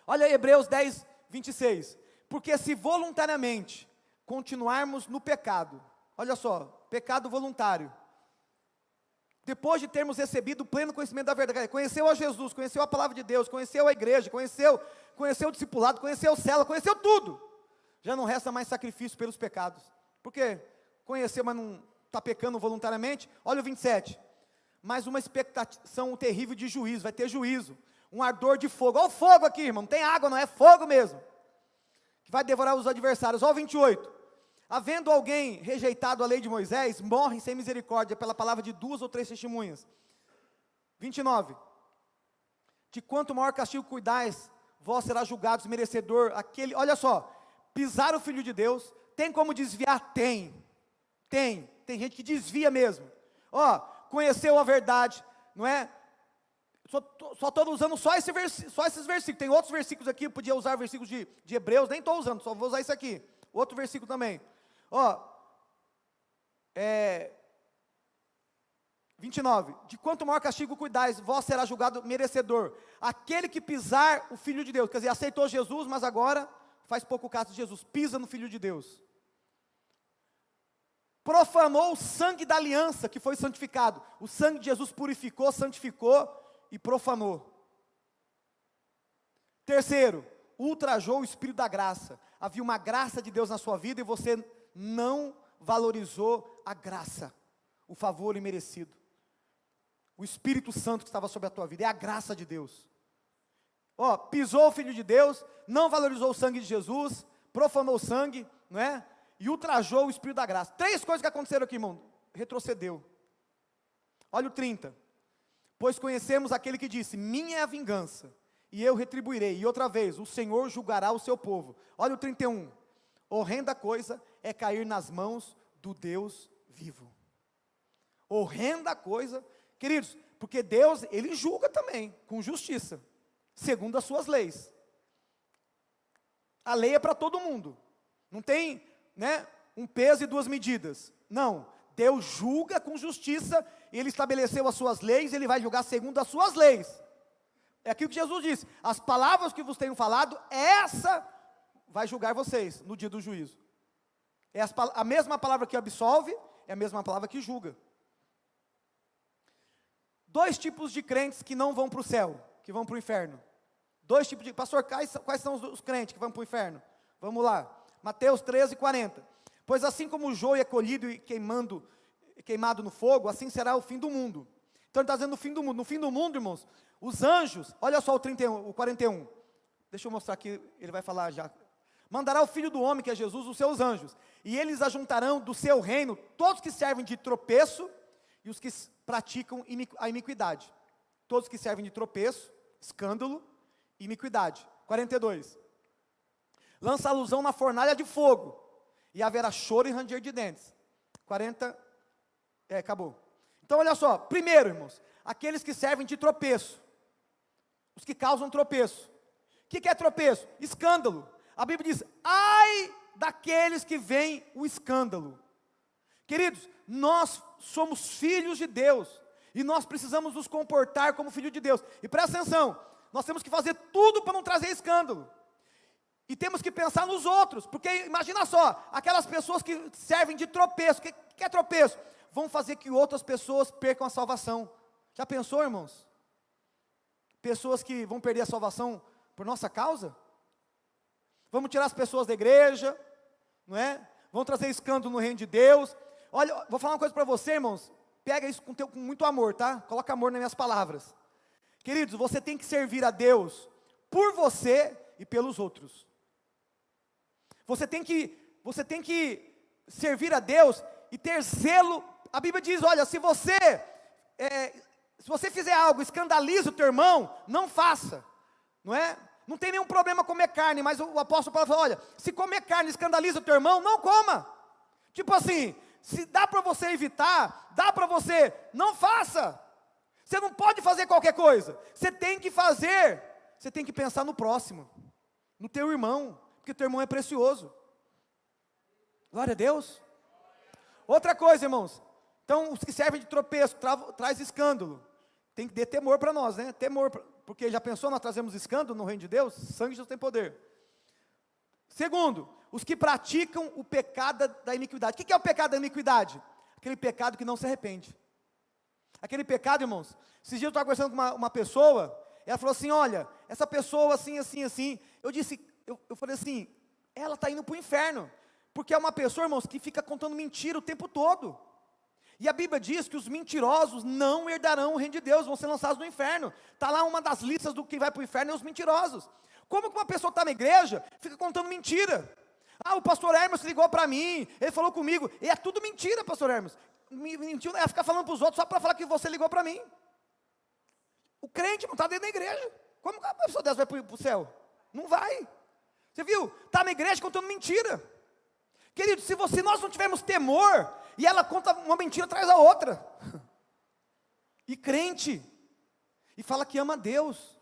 Olha aí, Hebreus 10, 26, porque se voluntariamente continuarmos no pecado, olha só, pecado voluntário, depois de termos recebido o pleno conhecimento da verdade, conheceu a Jesus, conheceu a palavra de Deus, conheceu a igreja, conheceu o discipulado, conheceu o célula, conheceu tudo, já não resta mais sacrifício pelos pecados, porque conheceu, mas não está pecando voluntariamente. Olha o 27, mas uma expectação terrível de juízo, vai ter juízo, um ardor de fogo, olha o fogo aqui, irmão, não tem água não, é fogo mesmo, que vai devorar os adversários. Olha o 28, havendo alguém rejeitado a lei de Moisés, morre sem misericórdia, pela palavra de 2 ou 3 testemunhas. 29, de quanto maior castigo cuidais, vós será julgados merecedor, aquele, olha só, pisar o Filho de Deus, tem como desviar? Tem gente que desvia mesmo, conheceu a verdade, não é? Só estou usando só esses versículos, tem outros versículos aqui, eu podia usar versículos de Hebreus, nem estou usando, só vou usar isso aqui, outro versículo também, 29, de quanto maior castigo cuidais, vós será julgado merecedor, aquele que pisar o Filho de Deus, quer dizer, aceitou Jesus, mas agora faz pouco caso de Jesus, pisa no Filho de Deus, profanou o sangue da aliança que foi santificado, o sangue de Jesus purificou, santificou e profanou. Terceiro, ultrajou o Espírito da graça, havia uma graça de Deus na sua vida e você não valorizou a graça, o favor imerecido, o Espírito Santo que estava sobre a tua vida, é a graça de Deus. Pisou o Filho de Deus, não valorizou o sangue de Jesus, profanou o sangue, não é? E ultrajou o Espírito da graça. 3 coisas que aconteceram aqui, irmão, retrocedeu. Olha o 30, pois conhecemos aquele que disse, minha é a vingança, e eu retribuirei, e outra vez, o Senhor julgará o seu povo. Olha o 31, horrenda coisa é cair nas mãos do Deus vivo. Horrenda coisa, queridos, porque Deus, Ele julga também, com justiça, segundo as suas leis. A lei é para todo mundo, não tem, um peso e 2 medidas, não, Deus julga com justiça, Ele estabeleceu as suas leis, Ele vai julgar segundo as suas leis, é aquilo que Jesus disse, as palavras que vos tenho falado, essa vai julgar vocês, no dia do juízo, é a mesma palavra que absolve, é a mesma palavra que julga. 2 tipos de crentes que não vão para o céu, que vão para o inferno, 2 tipos de, pastor, quais são os crentes que vão para o inferno? Vamos lá, Mateus 13, 40, pois assim como o joio é colhido e queimado no fogo, assim será o fim do mundo. Então ele está dizendo no fim do mundo, irmãos, os anjos, olha só o 41, deixa eu mostrar aqui, ele vai falar já, mandará o Filho do Homem, que é Jesus, os seus anjos, e eles ajuntarão do seu reino, todos que servem de tropeço, e os que praticam a iniquidade, todos que servem de tropeço, escândalo, e iniquidade. 42, lança alusão na fornalha de fogo, e haverá choro e ranger de dentes. 40, acabou. Então olha só, primeiro, irmãos, aqueles que servem de tropeço, os que causam tropeço. O que é tropeço? Escândalo. A Bíblia diz, ai daqueles que veem o escândalo. Queridos, nós somos filhos de Deus, e nós precisamos nos comportar como filho de Deus, e presta atenção, nós temos que fazer tudo para não trazer escândalo, e temos que pensar nos outros, porque imagina só, aquelas pessoas que servem de tropeço, o que é tropeço? Vão fazer que outras pessoas percam a salvação. Já pensou, irmãos? Pessoas que vão perder a salvação por nossa causa? Vamos tirar as pessoas da igreja, não é? Vão trazer escândalo no reino de Deus. Olha, vou falar uma coisa para você, irmãos, pega isso com muito amor, tá? Coloca amor nas minhas palavras. Queridos, você tem que servir a Deus por você e pelos outros. Você tem que servir a Deus e ter zelo. A Bíblia diz, olha, se você fizer algo, escandaliza o teu irmão, não faça, não é? Não tem nenhum problema comer carne, mas o apóstolo Paulo falou, olha, se comer carne escandaliza o teu irmão, não coma. Tipo assim, se dá para você evitar, dá para você, não faça. Você não pode fazer qualquer coisa, você tem que fazer, você tem que pensar no próximo, no teu irmão, porque o teu irmão é precioso. Glória a Deus. Outra coisa, irmãos, então os que servem de tropeço, traz escândalo, tem que ter temor para nós, né? Temor, porque já pensou, nós trazemos escândalo no reino de Deus? Sangue de Deus tem poder. Segundo, os que praticam o pecado da iniquidade. O que é o pecado da iniquidade? Aquele pecado que não se arrepende. Aquele pecado, irmãos, esses dias eu estava conversando com uma pessoa, ela falou assim, olha, essa pessoa assim, assim, assim, eu falei assim, ela está indo para o inferno, porque é uma pessoa, irmãos, que fica contando mentira o tempo todo. E a Bíblia diz que os mentirosos não herdarão o reino de Deus, vão ser lançados no inferno. Está lá uma das listas do que vai para o inferno, é os mentirosos. Como que uma pessoa está na igreja, fica contando mentira? O pastor Hermes ligou para mim, ele falou comigo, e é tudo mentira, pastor Hermes. Mentiu, é ficar falando para os outros só para falar que você ligou para mim. O crente não está dentro da igreja. Como que uma pessoa dessa vai para o céu? Não vai. Você viu? Está na igreja contando mentira. Querido, se nós não tivermos temor, e ela conta uma mentira atrás da outra, e crente, e fala que ama a Deus,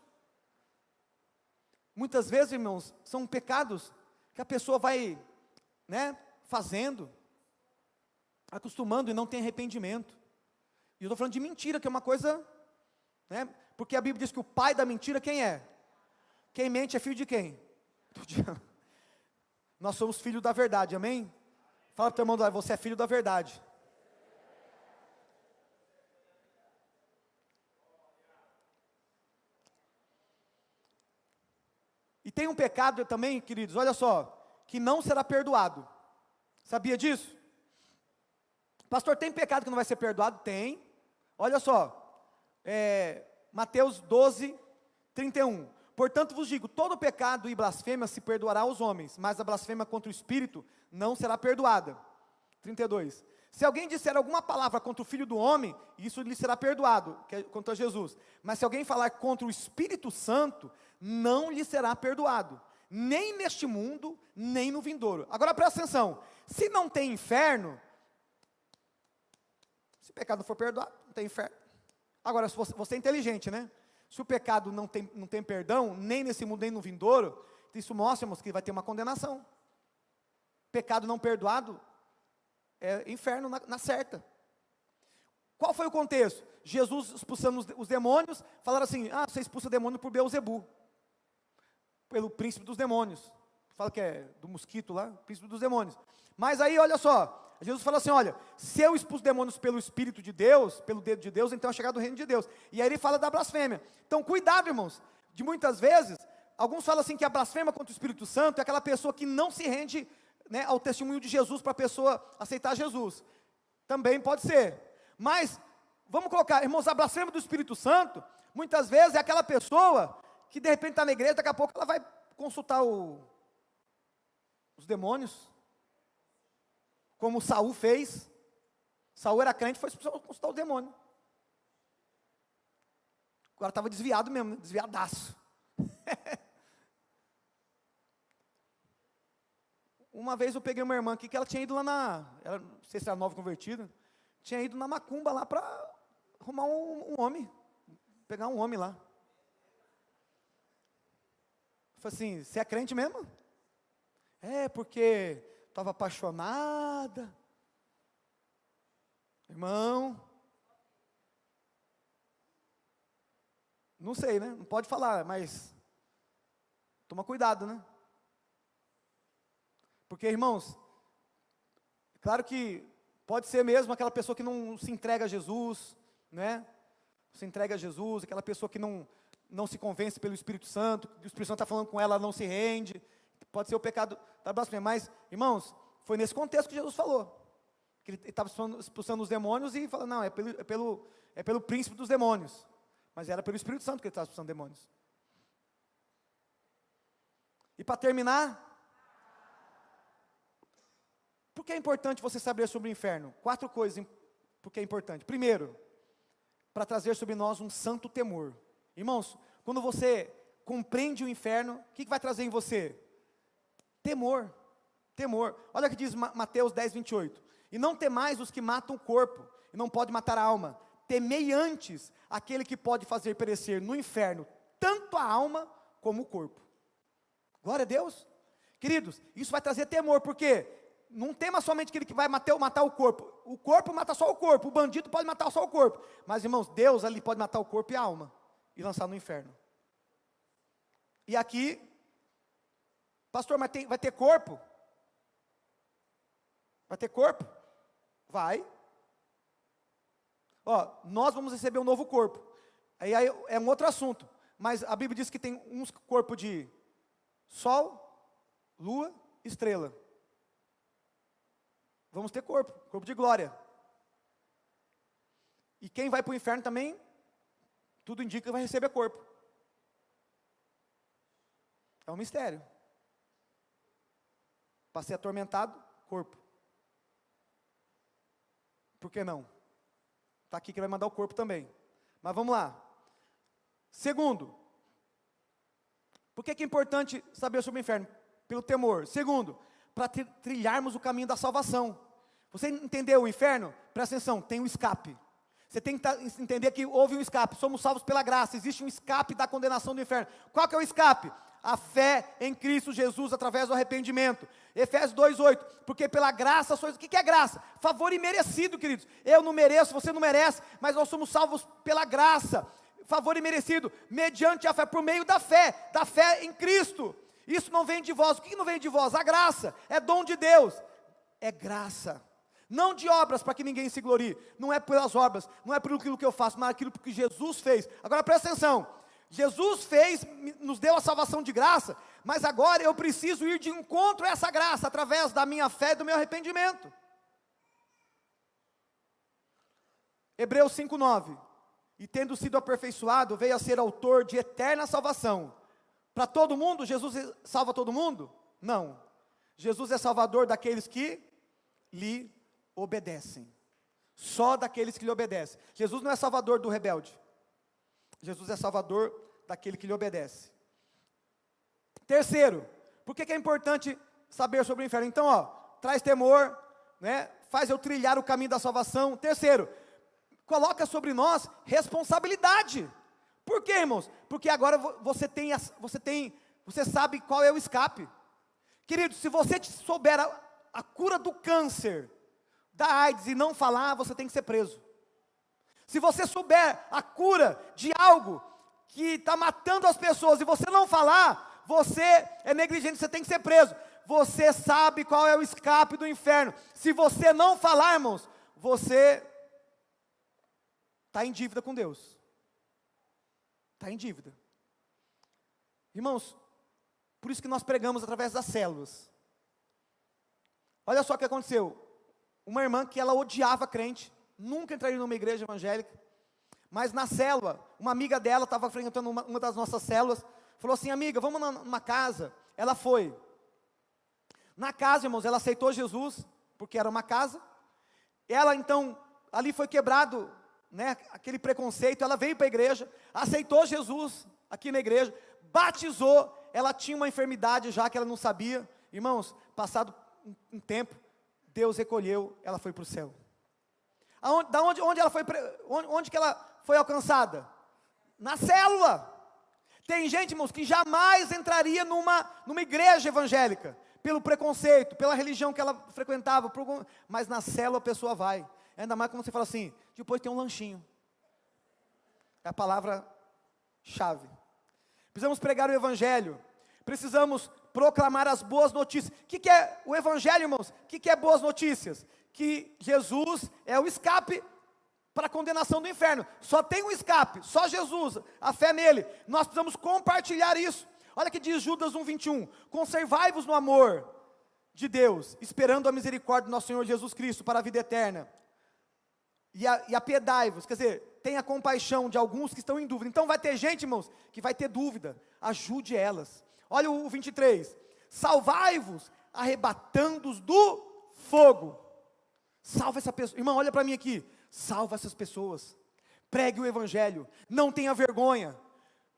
muitas vezes, irmãos, são pecados que a pessoa vai, né, fazendo, acostumando e não tem arrependimento. E eu estou falando de mentira, que é uma coisa, né, porque a Bíblia diz que o pai da mentira quem é? Quem mente é filho de quem? Do diabo. Nós somos filhos da verdade, amém? Fala para o teu irmão, você é filho da verdade. E tem um pecado também, queridos, olha só, que não será perdoado. Sabia disso? Pastor, tem pecado que não vai ser perdoado? Tem. Olha só, Mateus 12, 31. Portanto vos digo, todo pecado e blasfêmia se perdoará aos homens, mas a blasfêmia contra o Espírito não será perdoada. 32. Se alguém disser alguma palavra contra o Filho do Homem, isso lhe será perdoado, que é contra Jesus. Mas se alguém falar contra o Espírito Santo, não lhe será perdoado, nem neste mundo, nem no vindouro. Agora presta atenção, se não tem inferno, se o pecado não for perdoado, não tem inferno. Agora, se você é inteligente, né? Se o pecado não tem perdão, nem nesse mundo, nem no vindouro, isso mostra, irmãos, que vai ter uma condenação. Pecado não perdoado é inferno na certa. Qual foi o contexto? Jesus expulsando os demônios, falaram assim, você expulsa demônio por Beelzebu, pelo príncipe dos demônios. Fala que é do mosquito lá, príncipe dos demônios. Mas aí, olha só, Jesus fala assim, olha, se eu expulso demônios pelo Espírito de Deus, pelo dedo de Deus, então é chegado o reino de Deus. E aí ele fala da blasfêmia. Então cuidado, irmãos, de muitas vezes, alguns falam assim que a blasfêmia contra o Espírito Santo é aquela pessoa que não se rende, né, ao testemunho de Jesus para a pessoa aceitar Jesus. Também pode ser. Mas, vamos colocar, irmãos, a blasfêmia do Espírito Santo, muitas vezes é aquela pessoa que de repente está na igreja, daqui a pouco ela vai consultar os demônios, como Saul fez. Saul era crente, foi consultar o demônio. Agora estava desviado mesmo, né? Desviadaço. Uma vez eu peguei uma irmã aqui que ela tinha ido lá não sei se era nova convertida, tinha ido na macumba lá para arrumar um homem, pegar um homem lá. Eu falei assim, você é crente mesmo? Porque estava apaixonada. Irmão, não sei, né? Não pode falar, mas toma cuidado, né? Porque, irmãos, claro que pode ser mesmo aquela pessoa que não se entrega a Jesus, né? Se entrega a Jesus, aquela pessoa que não se convence pelo Espírito Santo, que o Espírito Santo está falando com ela, ela não se rende. Pode ser o pecado da blasfêmia, mas, irmãos, foi nesse contexto que Jesus falou. Que ele estava expulsando os demônios e falando, não, é pelo príncipe dos demônios. Mas era pelo Espírito Santo que ele estava expulsando demônios. E para terminar, por que é importante você saber sobre o inferno? 4 coisas porque é importante. Primeiro, para trazer sobre nós um santo temor. Irmãos, quando você compreende o inferno, o que vai trazer em você? Temor, temor. Olha o que diz Mateus 10, 28. E não temais os que matam o corpo, e não pode matar a alma. Temei antes aquele que pode fazer perecer no inferno, tanto a alma como o corpo. Glória a Deus. Queridos, isso vai trazer temor, porque não tema somente aquele que vai matar o corpo mata só o corpo, o bandido pode matar só o corpo, mas irmãos, Deus ali pode matar o corpo e a alma, e lançar no inferno. E aqui, pastor, mas vai ter corpo? Vai ter corpo? Vai. Ó, nós vamos receber um novo corpo, aí é um outro assunto, mas a Bíblia diz que tem uns corpo de sol, lua, estrela. Vamos ter corpo de glória. E quem vai para o inferno também, tudo indica que vai receber corpo. É um mistério. Para ser atormentado, corpo. Por que não? Está aqui que vai mandar o corpo também. Mas vamos lá. Segundo, por que é importante saber sobre o inferno? Pelo temor. Segundo, para trilharmos o caminho da salvação. Você entendeu o inferno? Presta atenção, tem um escape. Você tem que entender que houve um escape. Somos salvos pela graça, existe um escape da condenação do inferno. Qual que é o escape? A fé em Cristo Jesus através do arrependimento. Efésios 2:8, porque pela graça sois... O que é graça? Favor imerecido, queridos. Eu não mereço, você não merece, mas nós somos salvos pela graça. Favor imerecido, mediante a fé, por meio da fé em Cristo. Isso não vem de vós. O que não vem de vós? A graça, é dom de Deus. É graça. Não de obras para que ninguém se glorie. Não é pelas obras, não é por aquilo que eu faço, mas aquilo que Jesus fez. Agora presta atenção. Jesus fez, nos deu a salvação de graça, mas agora eu preciso ir de encontro a essa graça, através da minha fé e do meu arrependimento. Hebreus 5:9. E tendo sido aperfeiçoado, veio a ser autor de eterna salvação. Para todo mundo, Jesus salva todo mundo? Não. Jesus é salvador daqueles que lhe obedecem. Só daqueles que lhe obedecem. Jesus não é salvador do rebelde. Jesus é salvador daquele que lhe obedece. Terceiro, por que é importante saber sobre o inferno? Então, traz temor, né? Faz eu trilhar o caminho da salvação. Terceiro, coloca sobre nós responsabilidade. Por quê, irmãos? Porque agora você sabe qual é o escape. Querido, se você souber a cura do câncer, da AIDS, e não falar, você tem que ser preso. Se você souber a cura de algo que está matando as pessoas, e você não falar, você é negligente, você tem que ser preso. Você sabe qual é o escape do inferno. Se você não falar, irmãos, você está em dívida com Deus. Está em dívida. Irmãos, por isso que nós pregamos através das células. Olha só o que aconteceu. Uma irmã que ela odiava crente, nunca entraria numa igreja evangélica, mas na célula, uma amiga dela estava frequentando uma das nossas células, falou assim: amiga, vamos numa casa. Ela foi. Na casa, irmãos, ela aceitou Jesus, porque era uma casa. Ela então, ali foi quebrado, né, aquele preconceito. Ela veio para a igreja, aceitou Jesus aqui na igreja, batizou. Ela tinha uma enfermidade já que ela não sabia. Irmãos, passado um tempo, Deus recolheu, ela foi para o céu. Onde que ela foi alcançada? Na célula. Tem gente, irmãos, que jamais entraria numa igreja evangélica, pelo preconceito, pela religião que ela frequentava, mas na célula a pessoa vai. Ainda mais quando você fala assim, depois tem um lanchinho. É a palavra-chave. Precisamos pregar o evangelho. Precisamos proclamar as boas notícias. O que é o evangelho, irmãos? O que é boas notícias? Que Jesus é o escape para a condenação do inferno. Só tem um escape, só Jesus, a fé nele. Nós precisamos compartilhar isso. Olha que diz Judas 1:21. Conservai-vos no amor de Deus, esperando a misericórdia do nosso Senhor Jesus Cristo para a vida eterna. E apiedai-vos, quer dizer, tenha compaixão de alguns que estão em dúvida. Então vai ter gente, irmãos, que vai ter dúvida. Ajude elas. Olha o 23. Salvai-vos, arrebatando-os do fogo. Salva essa pessoa. Irmão, olha para mim aqui. Salva essas pessoas. Pregue o evangelho. Não tenha vergonha.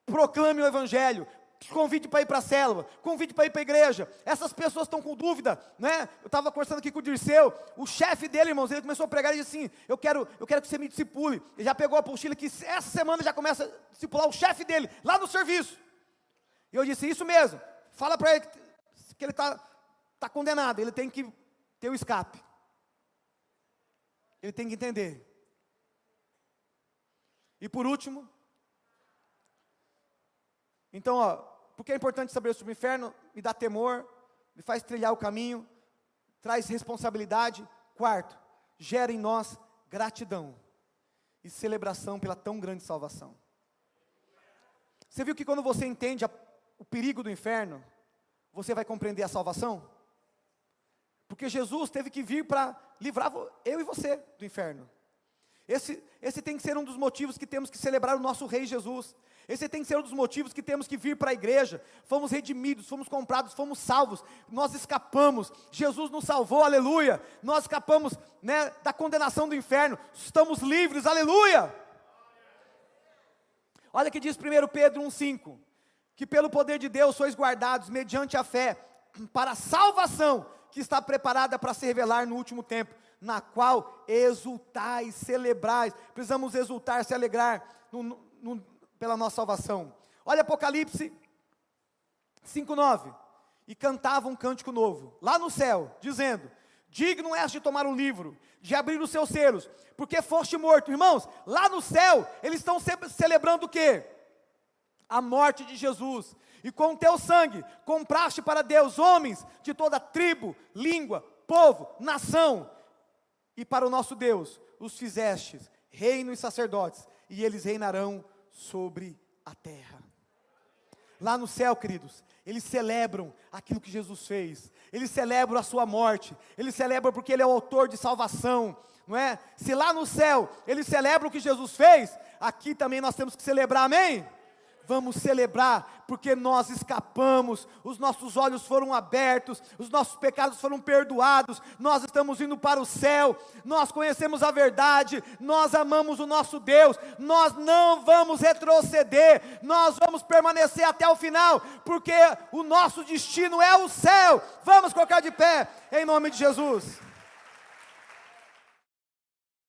Proclame o evangelho. Convide para ir para a célula, convide para ir para a igreja. Essas pessoas estão com dúvida, né? Eu estava conversando aqui com o Dirceu, o chefe dele, irmãos, ele começou a pregar e disse assim: eu quero que você me discipule. Ele já pegou a apostila que essa semana já começa a discipular o chefe dele, lá no serviço. E eu disse: isso mesmo, fala para ele que ele está condenado, ele tem que ter o escape. Ele tem que entender. E por último, então, porque é importante saber sobre o inferno? Me dá temor, me faz trilhar o caminho, traz responsabilidade. Quarto, gera em nós gratidão e celebração pela tão grande salvação. Você viu que quando você entende o perigo do inferno, você vai compreender a salvação? Porque Jesus teve que vir para livrar eu e você do inferno. Esse tem que ser um dos motivos que temos que celebrar o nosso Rei Jesus. Esse tem que ser um dos motivos que temos que vir para a igreja. Fomos redimidos, fomos comprados, fomos salvos. Nós escapamos, Jesus nos salvou, aleluia. Nós escapamos, né, da condenação do inferno. Estamos livres, aleluia. Olha que diz 1 Pedro 1,5. Que pelo poder de Deus sois guardados mediante a fé para a salvação que está preparada para se revelar no último tempo, na qual exultais, celebrais. Precisamos exultar, se alegrar pela nossa salvação. Olha Apocalipse 5,9. E cantava um cântico novo, lá no céu, dizendo: digno és de tomar o livro, de abrir os seus selos, porque foste morto. Irmãos, lá no céu, eles estão sempre celebrando o quê? A morte de Jesus. E com o teu sangue, compraste para Deus homens de toda tribo, língua, povo, nação. E para o nosso Deus, os fizestes reino e sacerdotes, e eles reinarão sobre a terra. Lá no céu, queridos, eles celebram aquilo que Jesus fez. Eles celebram a sua morte. Eles celebram porque Ele é o autor de salvação, não é? Se lá no céu eles celebram o que Jesus fez, aqui também nós temos que celebrar, amém? Vamos celebrar, porque nós escapamos, os nossos olhos foram abertos, os nossos pecados foram perdoados, nós estamos indo para o céu, nós conhecemos a verdade, nós amamos o nosso Deus, nós não vamos retroceder, nós vamos permanecer até o final, porque o nosso destino é o céu. Vamos colocar de pé, em nome de Jesus.